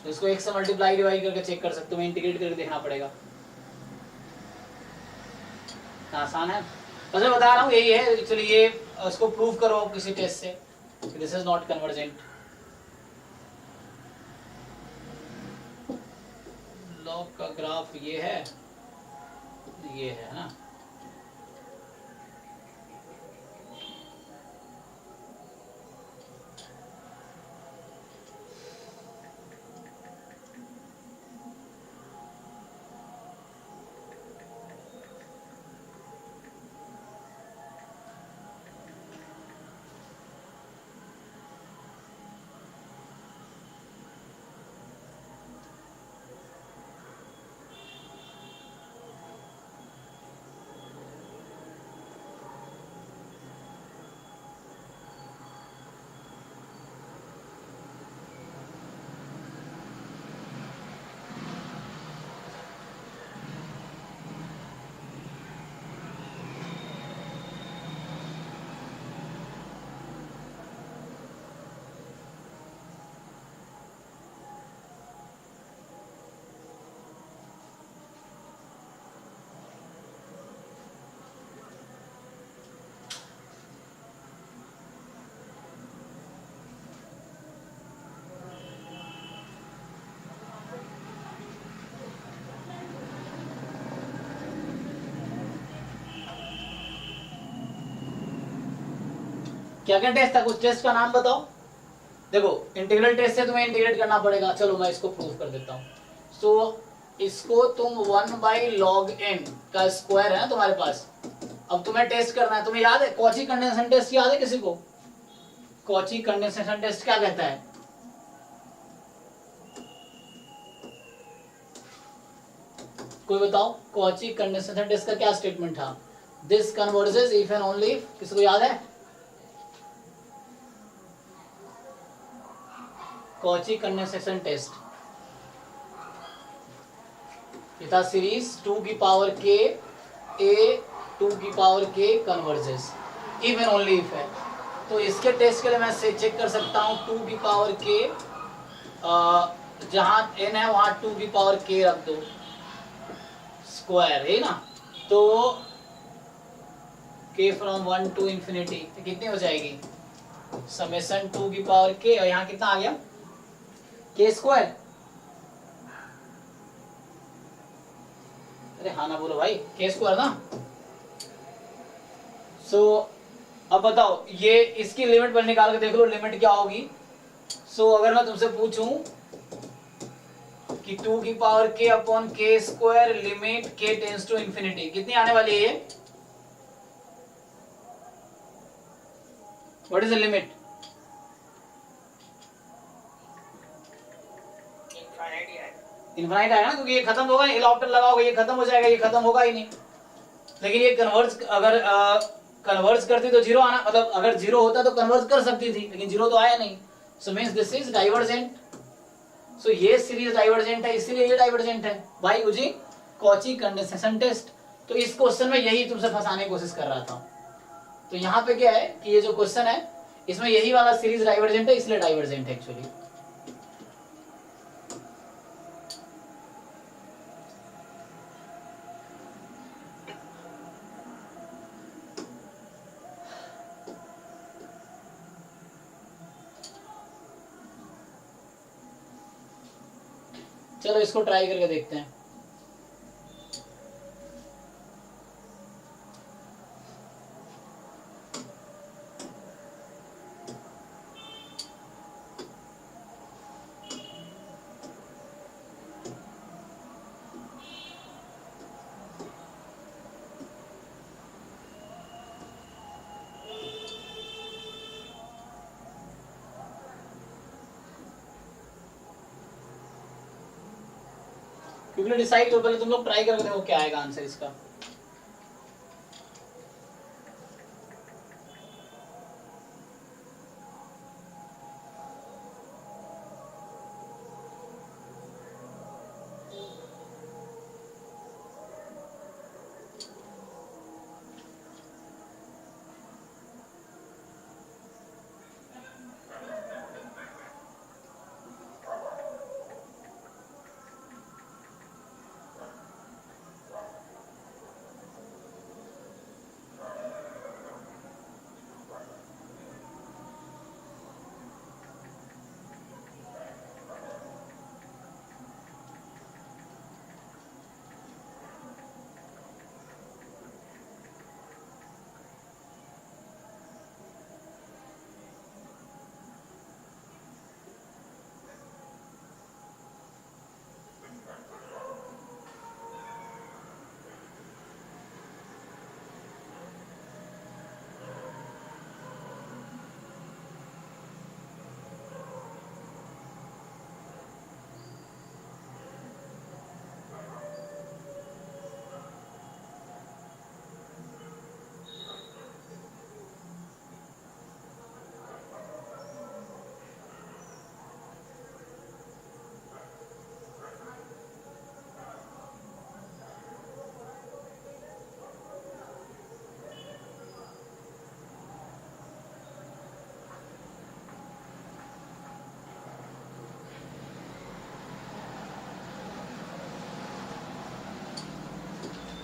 इसको एक से मल्टीप्लाई डिवाइड करके चेक कर सकते हो, इंटीग्रेट करके देखना पड़ेगा, आसान है। बस मैं बता रहा हूँ यही है एक्चुअली, ये इसको प्रूव करो किसी टेस्ट से, this is not convergent. Log का ग्राफ ये है ना, क्या क्या टेस्ट था, कुछ टेस्ट का नाम बताओ। देखो इंटीग्रल टेस्ट से तुम्हें इंटीग्रेट करना पड़ेगा, चलो मैं इसको प्रूव कर देता हूँ। सो इसको तुम 1/log n का स्क्वायर है ना तुम्हारे पास, अब तुम्हें टेस्ट करना है, तुम्हें याद है कॉची कंडेंसेशन टेस्ट, याद है किसी को, कॉची कंडेंसेशन टेस्ट क्या कहता है? कोई बताओ, कॉची कंडेंसेशन टेस्ट का क्या स्टेटमेंट था? This converges if and only if, किसको याद है? कॉची कंडेंसेशन टेस्ट ये था सीरीज 2 की पावर k a 2 की power k converges if and only if है। तो इसके टेस्ट के लिए मैं चेक कर सकता हूँ 2 की पावर k, जहां n है वहां 2 की पावर k रख दो, स्क्वायर है ना, तो k फ्रॉम 1 टू इंफिनिटी कितनी हो जाएगी? समेशन 2 की पावर k, और यहाँ कितना आ गया? k square. अरे हाँ ना बोलो भाई, k स्क्वायर ना। सो अब बताओ, ये इसकी लिमिट पर निकाल के देख लो, लिमिट क्या होगी। सो अगर मैं तुमसे पूछूं कि 2 की power k upon k square limit k tends to infinity कितनी आने वाली है? ये what is the limit? Infinite आएगा ना, क्योंकि ये खत्म होगा, एल-ऑप्टर लगाओगे ये खत्म हो जाएगा, ये खत्म होगा ही नहीं। लेकिन ये कन्वर्ज अगर कन्वर्ज करती तो जीरो आना, मतलब अगर जीरो होता तो कन्वर्ज कर सकती थी, लेकिन जीरो तो आया नहीं। So means this is divergent. So ये सीरीज डाइवर्जेंट है, इसीलिए ये डाइवर्जेंट है भाई। गुजी कॉची कंडेंसेशन टेस्ट, तो इस क्वेश्चन में यही तुमसे फंसाने की कोशिश कर रहा था। तो यहाँ पे क्या है कि ये जो क्वेश्चन है इसमें यही वाला सीरीज डाइवर्जेंट है, इसलिए डाइवर्जेंट है एक्चुअली। चलो इसको ट्राई करके देखते हैं। क्योंकि डिसाइड हो, पहले तुम लोग ट्राई करके देखो क्या आएगा आंसर इसका।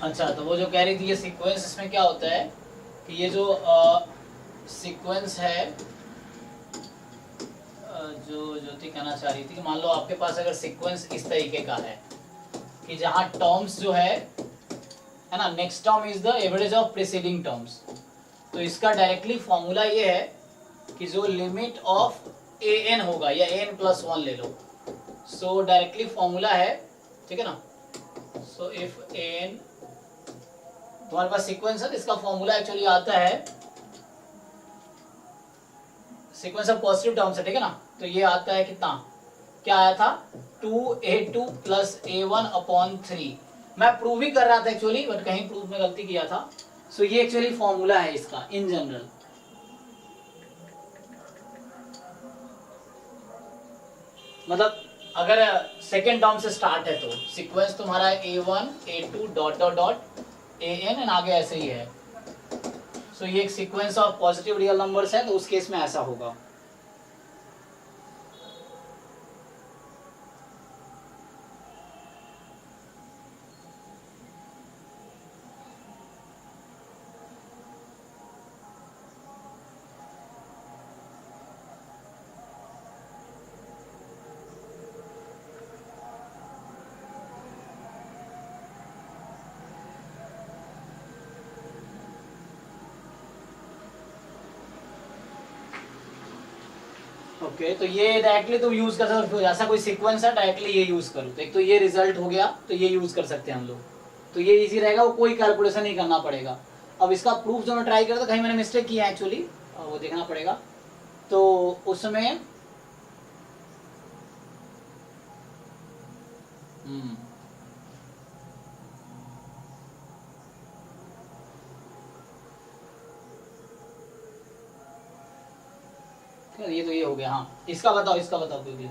अच्छा, तो वो जो कह रही थी ये सीक्वेंस, इसमें क्या होता है कि ये जो सीक्वेंस है, जो ज्योति कहना चाह रही थी कि मान लो आपके पास अगर सीक्वेंस इस तरीके का है कि जहाँ टर्म्स जो है ना, next term is the average of preceding terms, तो इसका डायरेक्टली फॉर्मूला ये है कि जो लिमिट ऑफ ए एन होगा या एन प्लस वन ले लो, सो डायरेक्टली फॉर्मूला है, ठीक है ना। सो इफ एन तुम्हारे पास सीक्वेंस है तो इसका फॉर्मूला एक्चुअली आता है सीक्वेंस ऑफ पॉजिटिव टर्म्स है, ठीक है ना। तो ये आता है कितना, क्या आया था 2a2 प्लस a1 अपॉन 3। मैं प्रूव ही कर रहा था एक्चुअली, बट कहीं प्रूव में गलती किया था। सो ये एक्चुअली फॉर्मूला है इसका इन जनरल। मतलब अगर सेकेंड टर्म से स्टार्ट है तो सीक्वेंस तुम्हारा a1 a2 dot dot dot an and आगे ऐसे ही है। सो ये एक sequence of positive real numbers है, तो उस केस में ऐसा होगा। ओके तो ये डायरेक्टली तुम यूज कर सकते हो, ऐसा कोई सीक्वेंस है डायरेक्टली ये यूज करो। तो एक तो ये रिजल्ट हो गया, तो ये यूज कर सकते हैं हम लोग। तो ये इजी रहेगा, वो कोई कैलकुलेशन नहीं करना पड़ेगा। अब इसका प्रूफ जो मैं ट्राई करता था, कहीं मैंने मिस्टेक किया एक्चुअली, वो देखना पड़ेगा। तो उसमें ये तो ये हो गया। हाँ इसका बताओ, इसका बताओ कोई भी।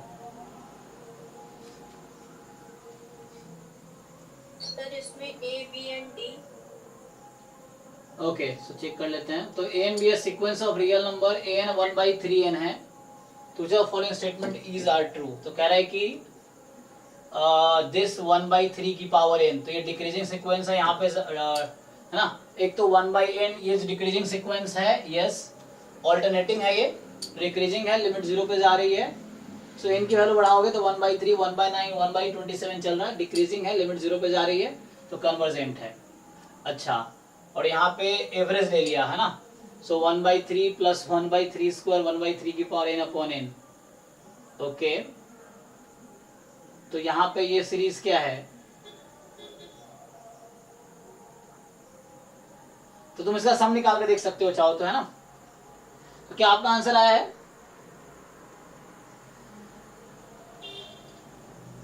सर इसमें A, B and D।
Okay so check कर लेते हैं। तो a and b sequence of real number an 1/3n है। तो जो following statement is are true. तो कह रहा है कि दिस 1/3 की पावर n, तो ये डिक्रीजिंग सीक्वेंस है यहाँ पे है ना। एक तो 1/n ये डिक्रीजिंग सीक्वेंस है, यस। ऑल्टरनेटिंग है, ये डिक्रीजिंग है, लिमिट 0 पे जा रही है। सो n की वैल्यू बढ़ाओगे तो 1/3 1/9 1/27 चल रहा है, डिक्रीजिंग है, लिमिट 0 पे जा रही है, तो कन्वर्जेंट है। अच्छा, और यहाँ पे एवरेज ले लिया है ना। सो 1/3 प्लस 1/3 स्क्वायर 1/3 की power n upon n। Okay तो यहाँ पे ये सीरीज क्या है, तो तुम इसका सम निकाल के देख सकते हो चाहो तो, है ना। तो क्या आपका आंसर आया है?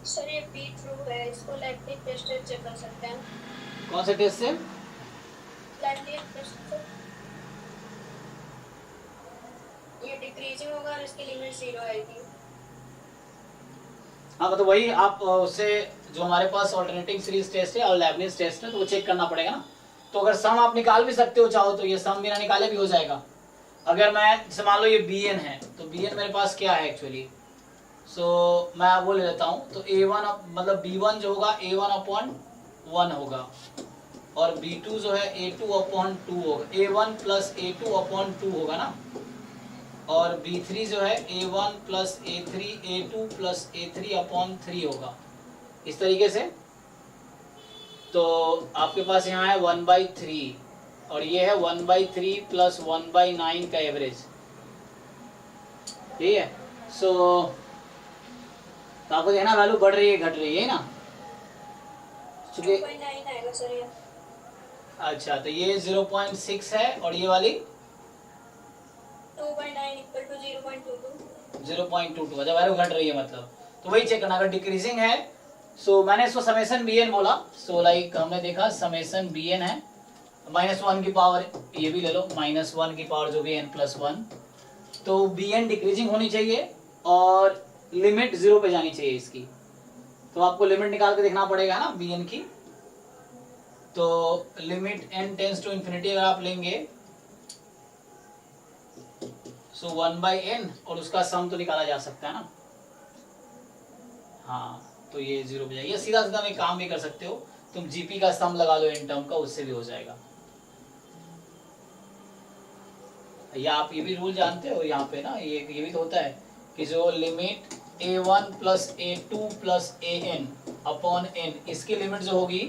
सर ये B ट्रू है, इसको लैटिस टेस्ट से चेक कर सकते हैं।
कौन से टेस्ट से?
लैटिस टेस्ट से। ये डिक्रीजिंग होगा और इसकी लिमिट 0 आएगी।
हाँ मतलब वही आप उससे जो हमारे पास ऑल्टरनेटिंग सीरीज टेस्ट है और लेबनिज टेस्ट है, तो वो चेक करना पड़ेगा ना। तो अगर सम आप निकाल भी सकते हो चाहो तो, ये सम बिना निकाले भी हो जाएगा। अगर मैं जैसे मान लो ये bn है, तो bn मेरे पास क्या है एक्चुअली, सो मैं वो ले लेता हूँ। तो a1 मतलब b1 जो होगा a1 अपॉन 1 होगा, और b2 जो है a2 अपॉन 2 होगा, a1 प्लस a2 अपॉन 2 होगा ना। और b3 जो है a1 plus a3 a2 plus a3 upon 3 होगा, इस तरीके से। तो आपके पास यहाँ है 1/3 और ये है 1/3 प्लस 1/9 का एवरेज, ठीक है। सो तो आपको देखना वैल्यू बढ़ रही है घट रही है ना, चूंकि
2.9 आएगा सर ये।
अच्छा तो ये 0.6 है और ये वाली
2.9 इक्वल टू 0.22।
0.22, अच्छा वैल्यू घट रही है मतलब। तो वही चेक करना, अगर डिक्रीजिंग है। सो मैंने इसको समेशन bn बोला। सो लाइक हमने देखा समेशन bn है -1 की पावर, ये भी ले लो -1 की पावर जो भी n+1। तो bn डिक्रीजिंग होनी चाहिए और लिमिट 0 पे जानी चाहिए इसकी। तो आपको लिमिट निकाल के देखना पड़ेगा ना bn की। तो limit n tends to infinity अगर आप लेंगे, सो 1/n और उसका सम तो निकाला जा सकता है ना। हाँ तो ये 0 पे जाएगी। सीधा सीधा में काम भी कर सकते हो तुम, जीपी का सम लगा लो n टर्म का, उससे भी हो जाएगा। या आप ये भी रूल जानते हो यहाँ पे ना, ये भी तो होता है कि जो limit a1 plus a2 plus an upon n, इसकी लिमिट जो होगी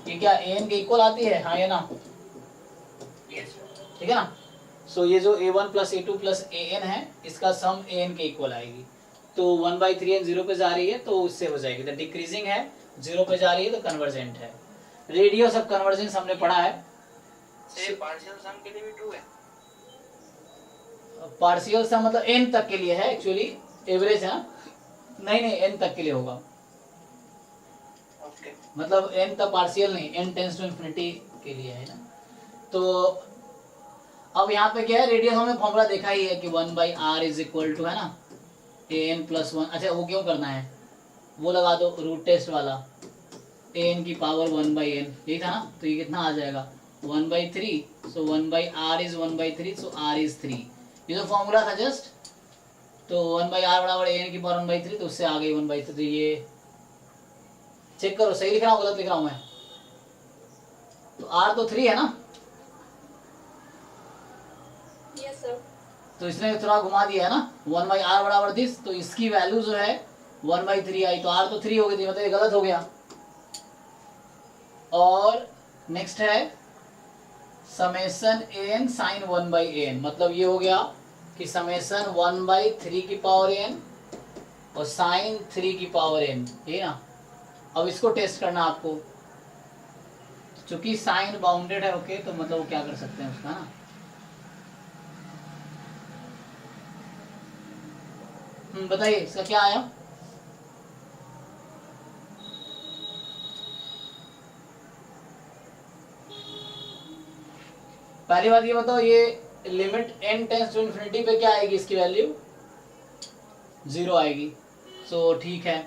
ये क्या an के इक्वल आती है, हाँ या ना, ठीक है ना। सो ये जो a1 plus a2 plus an है, इसका सम an के इक्वल आएगी। तो 1/3n 0 पे जा रही है तो उससे हो जाएगी। तो डिक्रीजिंग है 0 पे जा रही है तो कन्वर्जेंट है। रेडियस ऑफ कन्वर्जेंस हमने पढ़ा है।
से पार्शियल सम के लिए भी ट्रू है।
पार्शियल सम मतलब n तक के लिए है एक्चुअली, एवरेज है। नहीं n तक के लिए होगा,
ओके
मतलब n तक पार्शियल नहीं, n टेंस टू इन्फिनिटी के लिए है ना। तो अब यहाँ पे क्या है, रेडियस हमने फॉर्मूला देखा ही है कि 1/r इज इक्वल टू है ना an+1। अच्छा वो क्यों करना है, वो लगा दो रूट टेस्ट वाला, an की पावर 1/n, यही था ना। तो ये कितना आ जाएगा 1/3, सो 1/r is 1/3, so r is 3। ये तो फॉर्मूला था जस्ट, तो 1/r बराबर an की पावर 1/3, तो उससे आ गई 1/3। तो ये चेक करो सही लिख रहा हूँ गलत लिख रहा हूँ मैं, तो r तो 3 है ना,
यस सर।
तो इसने थोड़ा घुमा दिया है ना, 1/r बराबर दिस, तो इसकी वैल्यू जो है 1/3 आई, तो r तो 3 हो गई थी, मतलब ये गलत हो गया। और नेक्स्ट है समेशन an साइन 1/an, मतलब ये हो गया कि समेशन 1/3 की पावर n और साइन 3 की पावर n, ये ना। अब इसको टेस्ट करना आपको, चूंकि साइन बाउंडेड है ओके, तो मतलब वो क्या कर सकते हैं उसका ना, बताइए इसका क्या आया। पहली बात ये बताओ, ये limit n tends to infinity पे क्या आएगी, इसकी वैल्यू 0 आएगी। सो ठीक है,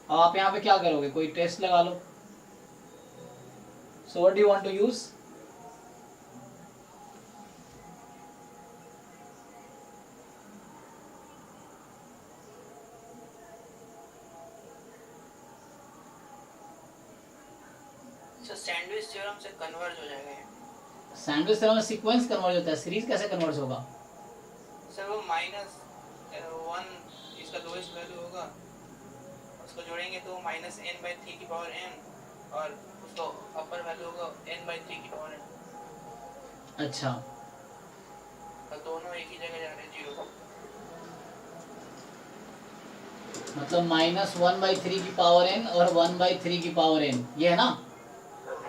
अब आप यहाँ पे क्या करोगे, कोई टेस्ट लगा लो। So what do you want to use,
sir sandwich theorem से कन्वर्ज हो जाएगा ये।
सैंडविच थ्योरम में सीक्वेंस कन्वर्ज होता है, सीरीज कैसे कन्वर्ज होगा।
सर वो -1 इसका लोएस्ट वैल्यू होगा, उसको जोड़ेंगे तो -n/3 की पावर n, और उसको अपर वैल्यू होगा n/3 की पावर n,
अच्छा,
और दोनों एक ही जगह जा रहे हैं 0।
मतलब -1/3 की पावर n और 1/3 की पावर n, ये है ना।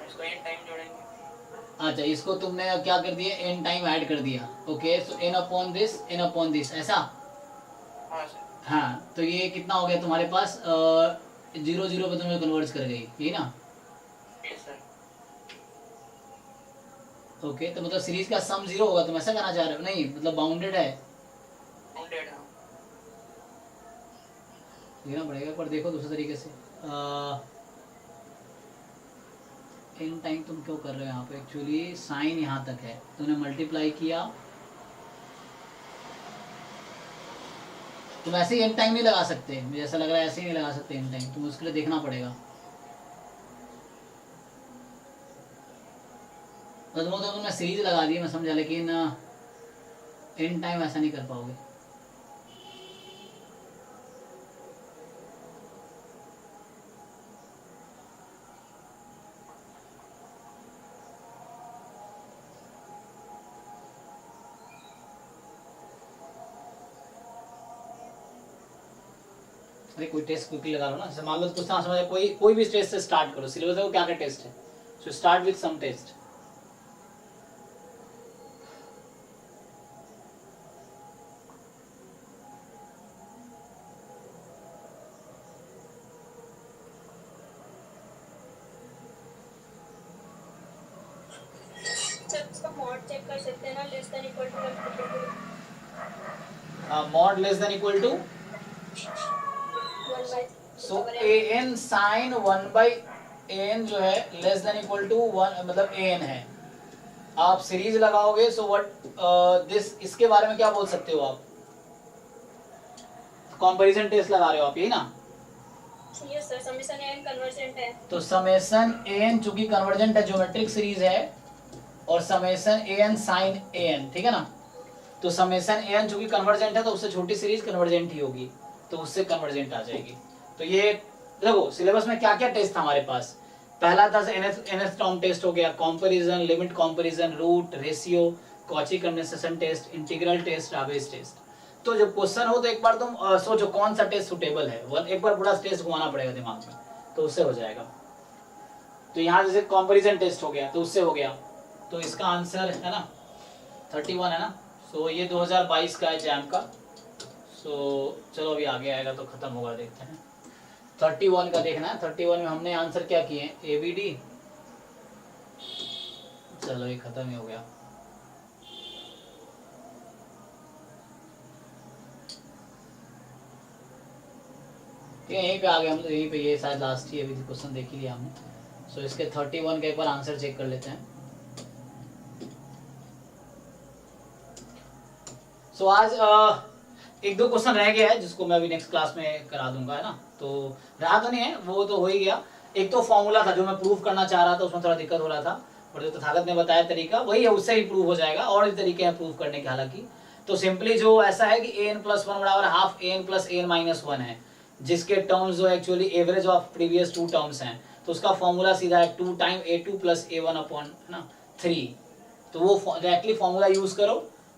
इसको n टाइम जोड़ेंगे।
अच्छा, इसको तुमने क्या कर दिया, n टाइम ऐड कर दिया, okay. So n upon this ऐसा।
हाँ सर।
हाँ, तो ये कितना हो गया तुम्हारे पास, 0 0 पे तुमने कन्वर्ज कर गई, यही ना।
Yes sir.
ओके, तो मतलब सीरीज का सम 0 होगा, तुम ऐसा कहना चाह रहे हो। नहीं मतलब बाउंडेड है,
बाउंडेड है।
लिखना पड़ेगा, पर देखो दूसरे तरीके से। इन टाइम तुम क्यों कर रहे हो यहाँ पे, एक्चुअली साइन यहाँ तक है, तुमने मल्टीप्लाई किया, तुम ऐसे ही एन टाइम नहीं लगा सकते, मुझे ऐसा लग रहा है ऐसे ही नहीं लगा सकते एन टाइम, तुम उसके लिए देखना पड़ेगा। तो तुमने सीरीज लगा दी मैं समझा, लेकिन एन टाइम ऐसा नहीं कर पाओगे। अरे कोई टेस्ट क्विकली लगा लो ना, जैसे मान लो कुछ ना समझ, कोई भी टेस्ट से स्टार्ट करो, सिलेबस देखो क्या क्या टेस्ट है, so start with some test.
Sir इसका मॉड चेक कर सकते हैं ना, less than equal to 1/3।
Mod less than equal to,
1/3।
So an sin 1/an जो है लेस देन इक्वल टू 1, मतलब an है। आप सीरीज लगाओगे, सो व्हाट दिस, इसके बारे में क्या बोल सकते हो आप, कंपैरिजन टेस्ट लगा रहे हो आप, यही ना।
Yes sir, summation n convergent है।
तो समेशन an चूंकि कन्वर्जेंट है, ज्योमेट्रिक सीरीज है, और समेशन an sin an, ठीक है ना। तो समेशन an चूंकि कन्वर्जेंट है, तो उससे छोटी सीरीज कन्वर्जेंट ही होगी, तो उससे कन्वर्जेंट आ जाएगी। तो ये देखो सिलेबस में क्या क्या टेस्ट था हमारे पास, पहला था nth टर्म टेस्ट हो गया, comparison, limit comparison, root, ratio, Cauchy condensation test, integral test, Raabe's test. तो जब क्वेश्चन हो तो एक बार तुम सोचो कौन सा टेस्ट सुटेबल है, एक बार पूरा टेस्ट घुमाना पड़ेगा दिमाग में, तो उससे हो जाएगा। तो यहाँ जैसे कंपैरिजन टेस्ट हो गया तो उससे हो गया, तो इसका आंसर है ना 31 है ना। सो ये 2022 का है जैम का। सो चलो अभी आगे आएगा तो खत्म होगा, देखते हैं। 31 का देखना है। 31 में हमने आंसर क्या किए हैं, ABD। चलो ये खत्म ही हो गया। ठीक है, यहीं पे आ गए हम, यहीं पे ये शायद लास्ट ही अभी क्वेश्चन देख ही लिया हमने। सो इसके 31 का एक बार आंसर चेक कर लेते हैं। सो आज एक दो क्वेश्चन रह गया है जिसको मैं अभी नेक्स्ट क्लास में करा दूंगा, है ना। तो रहा तो नहीं है, वो तो हो ही गया। एक तो फॉर्मूला था जो मैं प्रूव करना चाह रहा था, उसमें थोड़ा दिक्कत हो रहा था, और जो तथागत ने बताया तरीका वही है, उससे ही प्रूव हो जाएगा। और भी तरीके हैं प्रूव करने के हालांकि। तो सिंपली जो ऐसा है कि an+1 बराबर हाफ an+n-1 है, जिसके टर्म्स जो actually average of previous 2 terms हैं। तो उसका फॉर्मूला सीधा है 2 टाइम a2 + a1/3। तो वो डायरेक्टली फॉर्मूला यूज करो।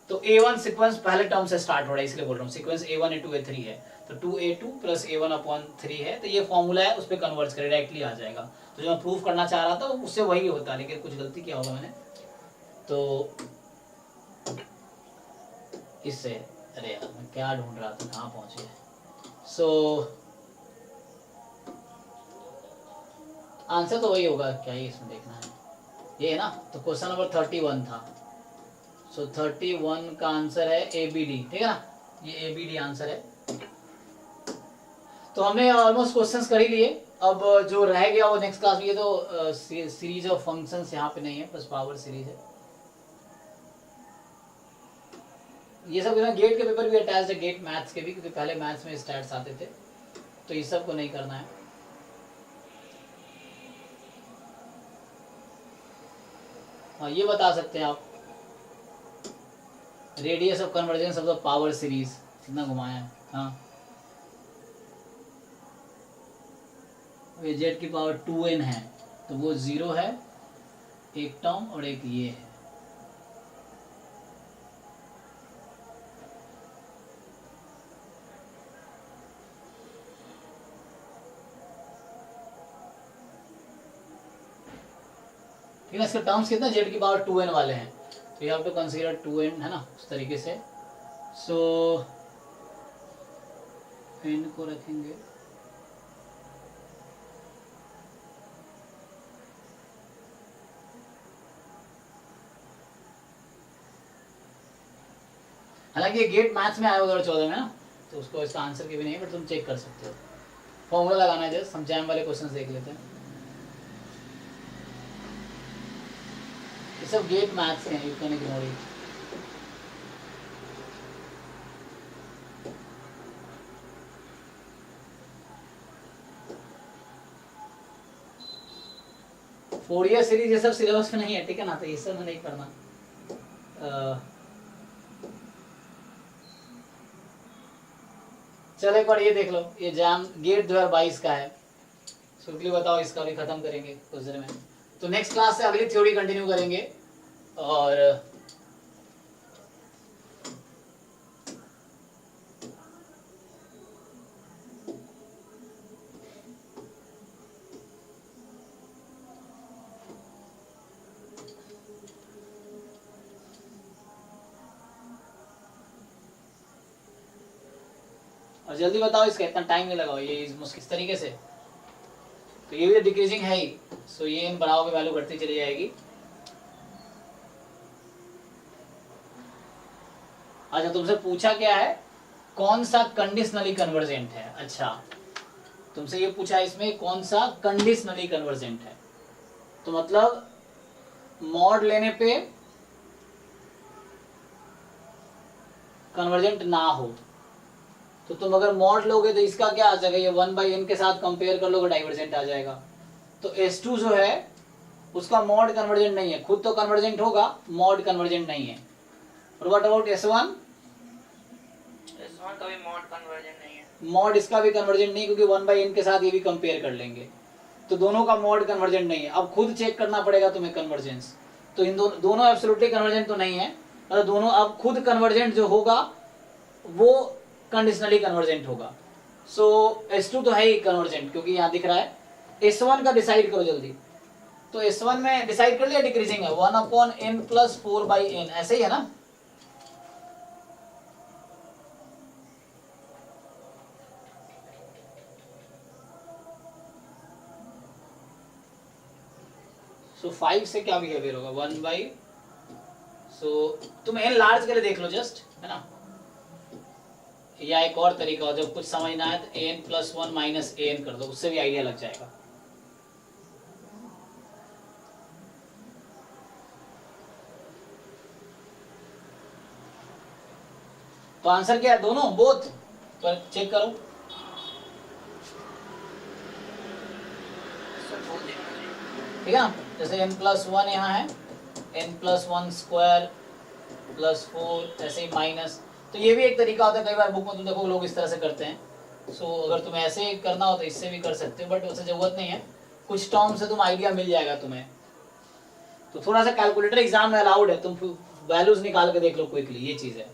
तो A1 सीक्वेंस पहले टर्म से स्टार्ट हो रहा है, इसलिए बोल रहा हूँ सीक्वेंस A1 A2 A3 है, तो 2a2 + a1/3 है। तो ये फॉर्मूला है, उस पर कन्वर्ट करे डायरेक्टली आ जाएगा। तो जो मैं प्रूफ करना चाह रहा था उससे वही होता है, लेकिन कुछ गलती किया होगा मैंने तो इससे। अरे यार मैं क्या ढूंढ रहा था, कहाँ पहुंचे। सो आंसर तो वही होगा, क्या ही इसमें देखना है, ये है ना। तो क्वेश्चन नंबर 31 था। सो 31 का आंसर है ABD, ठीक है ना, ये ABD आंसर है। तो हमने ऑलमोस्ट क्वेश्चंस कर ही लिए। अब जो रह गया वो नेक्स्ट क्लास में, ये तो सीरीज ऑफ फंक्शंस यहाँ पे नहीं है, बस पावर सीरीज है। ये सब गेट के पेपर भी अटैच है, गेट मैथ्स के भी, क्योंकि पहले मैथ्स में स्टैट्स आते थे, तो ये सब को नहीं करना है। हाँ ये बता सकते हैं आप, radius of convergence of the power series कितना घुमाया है। हाँ ये z की पावर 2n है, तो वो 0 है एक टर्म, और एक ये है। ठीक है, इसके टर्म्स कितना, z की पावर 2n वाले हैं, तो you have to consider 2n, है ना, उस तरीके से। सो n को रखेंगे हालांकि ये गेट मैथ्स में आया 2014 में ना, तो उसको इसका आंसर के भी नहीं, बट तुम चेक कर सकते हो। फॉर्मूला लगाना है, जस्ट हम जैम वाले क्वेश्चंस देख लेते हैं। ये सब गेट मैथ्स के हैं, you can ignore it. Fourier series ये सब सिलेबस में नहीं है, ठीक है ना, तो ये सब में नहीं करना। चलो एक बार ये देख लो, ये जैम गेट 2022 का है। शुक्ली बताओ, इसका भी खत्म करेंगे कुछ देर में। तो नेक्स्ट क्लास से अगली थ्योरी कंटिन्यू करेंगे। और जल्दी बताओ, इसका इतना टाइम नहीं लगाओ, ये इस तरीके से। तो ये भी डिक्रीजिंग है ही, सो ये इन बढ़ाव की वैल्यू बढ़ती चली जाएगी। अच्छा तुमसे पूछा क्या है, कौन सा कंडीशनली कन्वर्जेंट है। अच्छा तुमसे ये पूछा इसमें कौन सा कंडीशनली कन्वर्जेंट है, तो मतलब मॉड लेने पे कन्वर्जेंट ना हो, तो तुम अगर मॉड लोगे तो इसका क्या आ जाएगा, ये 1/n के साथ कंपेयर कर लोगे, डाइवर्जेंट आ जाएगा। तो S2 जो है उसका मॉड कन्वर्जेंट नहीं है, खुद तो कन्वर्जेंट होगा, मॉड कन्वर्जेंट नहीं है। और व्हाट अबाउट S1?
S1 का भी मॉड कन्वर्जेंट नहीं है।
मॉड इसका भी कन्वर्जेंट नहीं, क्योंकि 1/n के साथ ये भी कंपेयर कर लेंगे, तो दोनों का मॉड कन्वर्जेंट नहीं है। अब खुद चेक करना पड़ेगा तुम्हें कन्वर्जेंस, तो इन दोनों एब्सोल्युटली कन्वर्जेंट तो नहीं है, मतलब दोनों अब खुद कन्वर्जेंट जो होगा वो कंडीशनली कन्वर्जेंट होगा। सो S2 तो है ही कन्वर्जेंट, क्योंकि यहाँ दिख रहा है। S1 का डिसाइड करो जल्दी, तो S1 में डिसाइड कर लिया डिक्रीजिंग है 1/n+4/n, ऐसे ही है ना। सो 5 से क्या बिहेवियर होगा 1/, सो तुम n लार्ज के लिए देख लो जस्ट, है ना। या एक और तरीका हो, जब कुछ समझ ना आए तो n+1 - an कर दो, उससे भी आइडिया लग जाएगा। तो आंसर क्या है, दोनों, बोथ, तो चेक करो।
सर बोल देना चाहिए।
ठीक है ना, जैसे n+1 यहाँ है, n+1² +4, ऐसे ही माइनस। तो ये भी एक तरीका होता है, कई बार बुक में तुम देखो लोग इस तरह से करते हैं। सो अगर तुम्हें ऐसे करना हो तो इससे भी कर सकते हो, बट उससे जरूरत नहीं है, कुछ टर्म से तुम आइडिया मिल जाएगा तुम्हें। तो थोड़ा सा कैलकुलेटर एग्जाम में अलाउड है, तुम वैल्यूज निकाल के देख लो क्विकली, ये चीज है।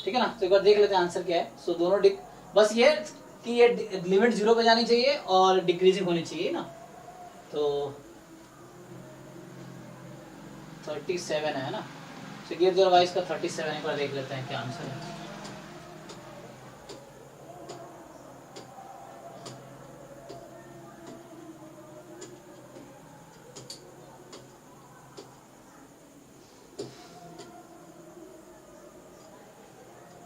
ठीक है ना, तो एक बार देख लेते हैं आंसर क्या है। सो दोनों बस ये कि ये लिमिट 0 पे जानी चाहिए और डिक्रीजिंग होनी चाहिए ना। तो 37 है ना, तो गिव द रिवाइज का 37, एक बार देख लेते हैं क्या आंसर है।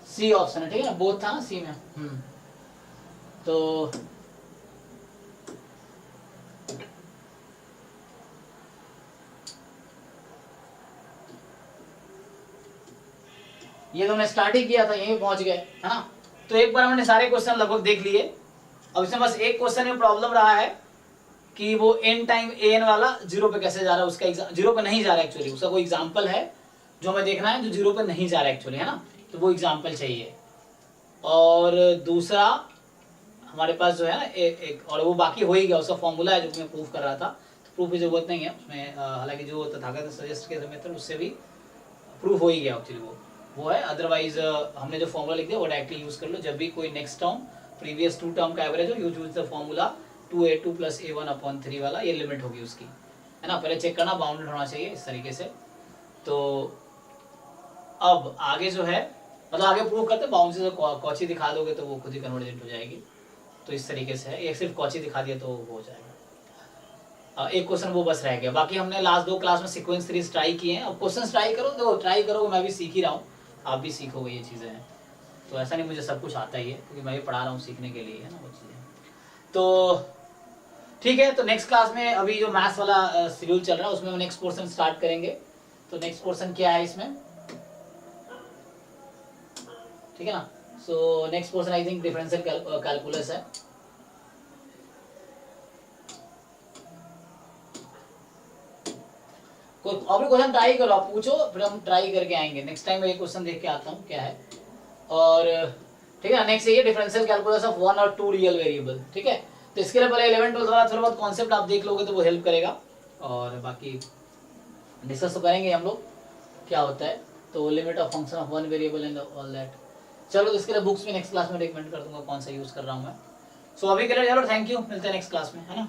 सी ऑप्शन है, ठीक है ना, बोथ था सी में। तो ये तो मैं स्टार्ट ही किया था, यहीं पहुंच गए, है ना। तो एक बार हमने सारे क्वेश्चन लगभग देख लिए। अब इसमें बस एक क्वेश्चन में प्रॉब्लम रहा है कि वो n टाइम an वाला 0 पे कैसे जा रहा है, उसका 0 पे नहीं जा रहा है एक्चुअली, उसका कोई एग्जाम्पल है जो हमें देखना है, जो 0 पे नहीं जा रहा है एक्चुअली, है ना। तो वो एग्जाम्पल चाहिए। और दूसरा हमारे पास जो है ना एक और वो बाकी हो ही गया, उसका फॉर्मूला है जो मैं प्रूफ कर रहा था, तो प्रूफ की जरूरत नहीं है उसमें। हालांकि जो तथागत सजेस्ट किया था मेथड, उससे भी प्रूफ हो ही गया एक्चुअली, वो है। अदरवाइज हमने जो फॉर्मूला लिख दिया वो डायरेक्टली यूज कर लो। जब भी कोई नेक्स्ट टर्म प्रीवियस 2 टर्म का एवरेज हो, use the formula 2a2 + a1/3 वाला, ये लिमिट होगी उसकी, है ना। पहले चेक करना बाउंडेड होना चाहिए इस तरीके से। तो अब आगे जो है, मतलब आगे प्रूव करते, बाउंड से कॉची दिखा दोगे तो वो खुद ही कन्वर्जेंट हो जाएगी। तो इस तरीके से है, एक सिर्फ कॉची दिखा दिया तो हो जाएगा। एक क्वेश्चन वो बस रह गया, बाकी हमने लास्ट 2 क्लास में सीक्वेंस सीरीज ट्राई किए हैं। अब क्वेश्चन ट्राई करो, देखो ट्राई करोगे, मैं भी सीख ही रहा हूँ, आप भी सीखोगे ये चीज़ें हैं। तो ऐसा नहीं मुझे सब कुछ आता ही है, क्योंकि मैं भी पढ़ा रहा हूँ सीखने के लिए, है ना वो चीज़ें। तो ठीक है, तो नेक्स्ट क्लास में अभी जो मैथ्स वाला शेड्यूल चल रहा है उसमें हम नेक्स्ट पोर्शन स्टार्ट करेंगे। तो नेक्स्ट पोर्शन क्या है इसमें, ठीक है ना। So next portion I think differential calculus है। कोई और क्वेश्चन ट्राई करो, आप पूछो, फिर हम ट्राई करके आएंगे। नेक्स्ट टाइम मैं एक क्वेश्चन देख के आता हूँ क्या है। और ठीक है, नेक्स्ट ये डिफरेंशियल कैलकुलस ऑफ 1 और 2 रियल वेरिएबल, ठीक है। तो इसके लिए पहले 11 12 वाला थोड़ा बहुत कॉन्सेप्ट आप देख लोगे तो वो हेल्प करेगा, और बाकी डिस्कस तो करेंगे हम लोग क्या होता है। तो limit of function of 1 variable and all that. चलो, तो इसके लिए बुक्स में नेक्स्ट क्लास में रिकमेंड कर दूंगा कौन सा यूज कर रहा हूँ मैं। सो अभी के लिए चलो, थैंक यू, मिलते हैं नेक्स्ट क्लास में, है ना।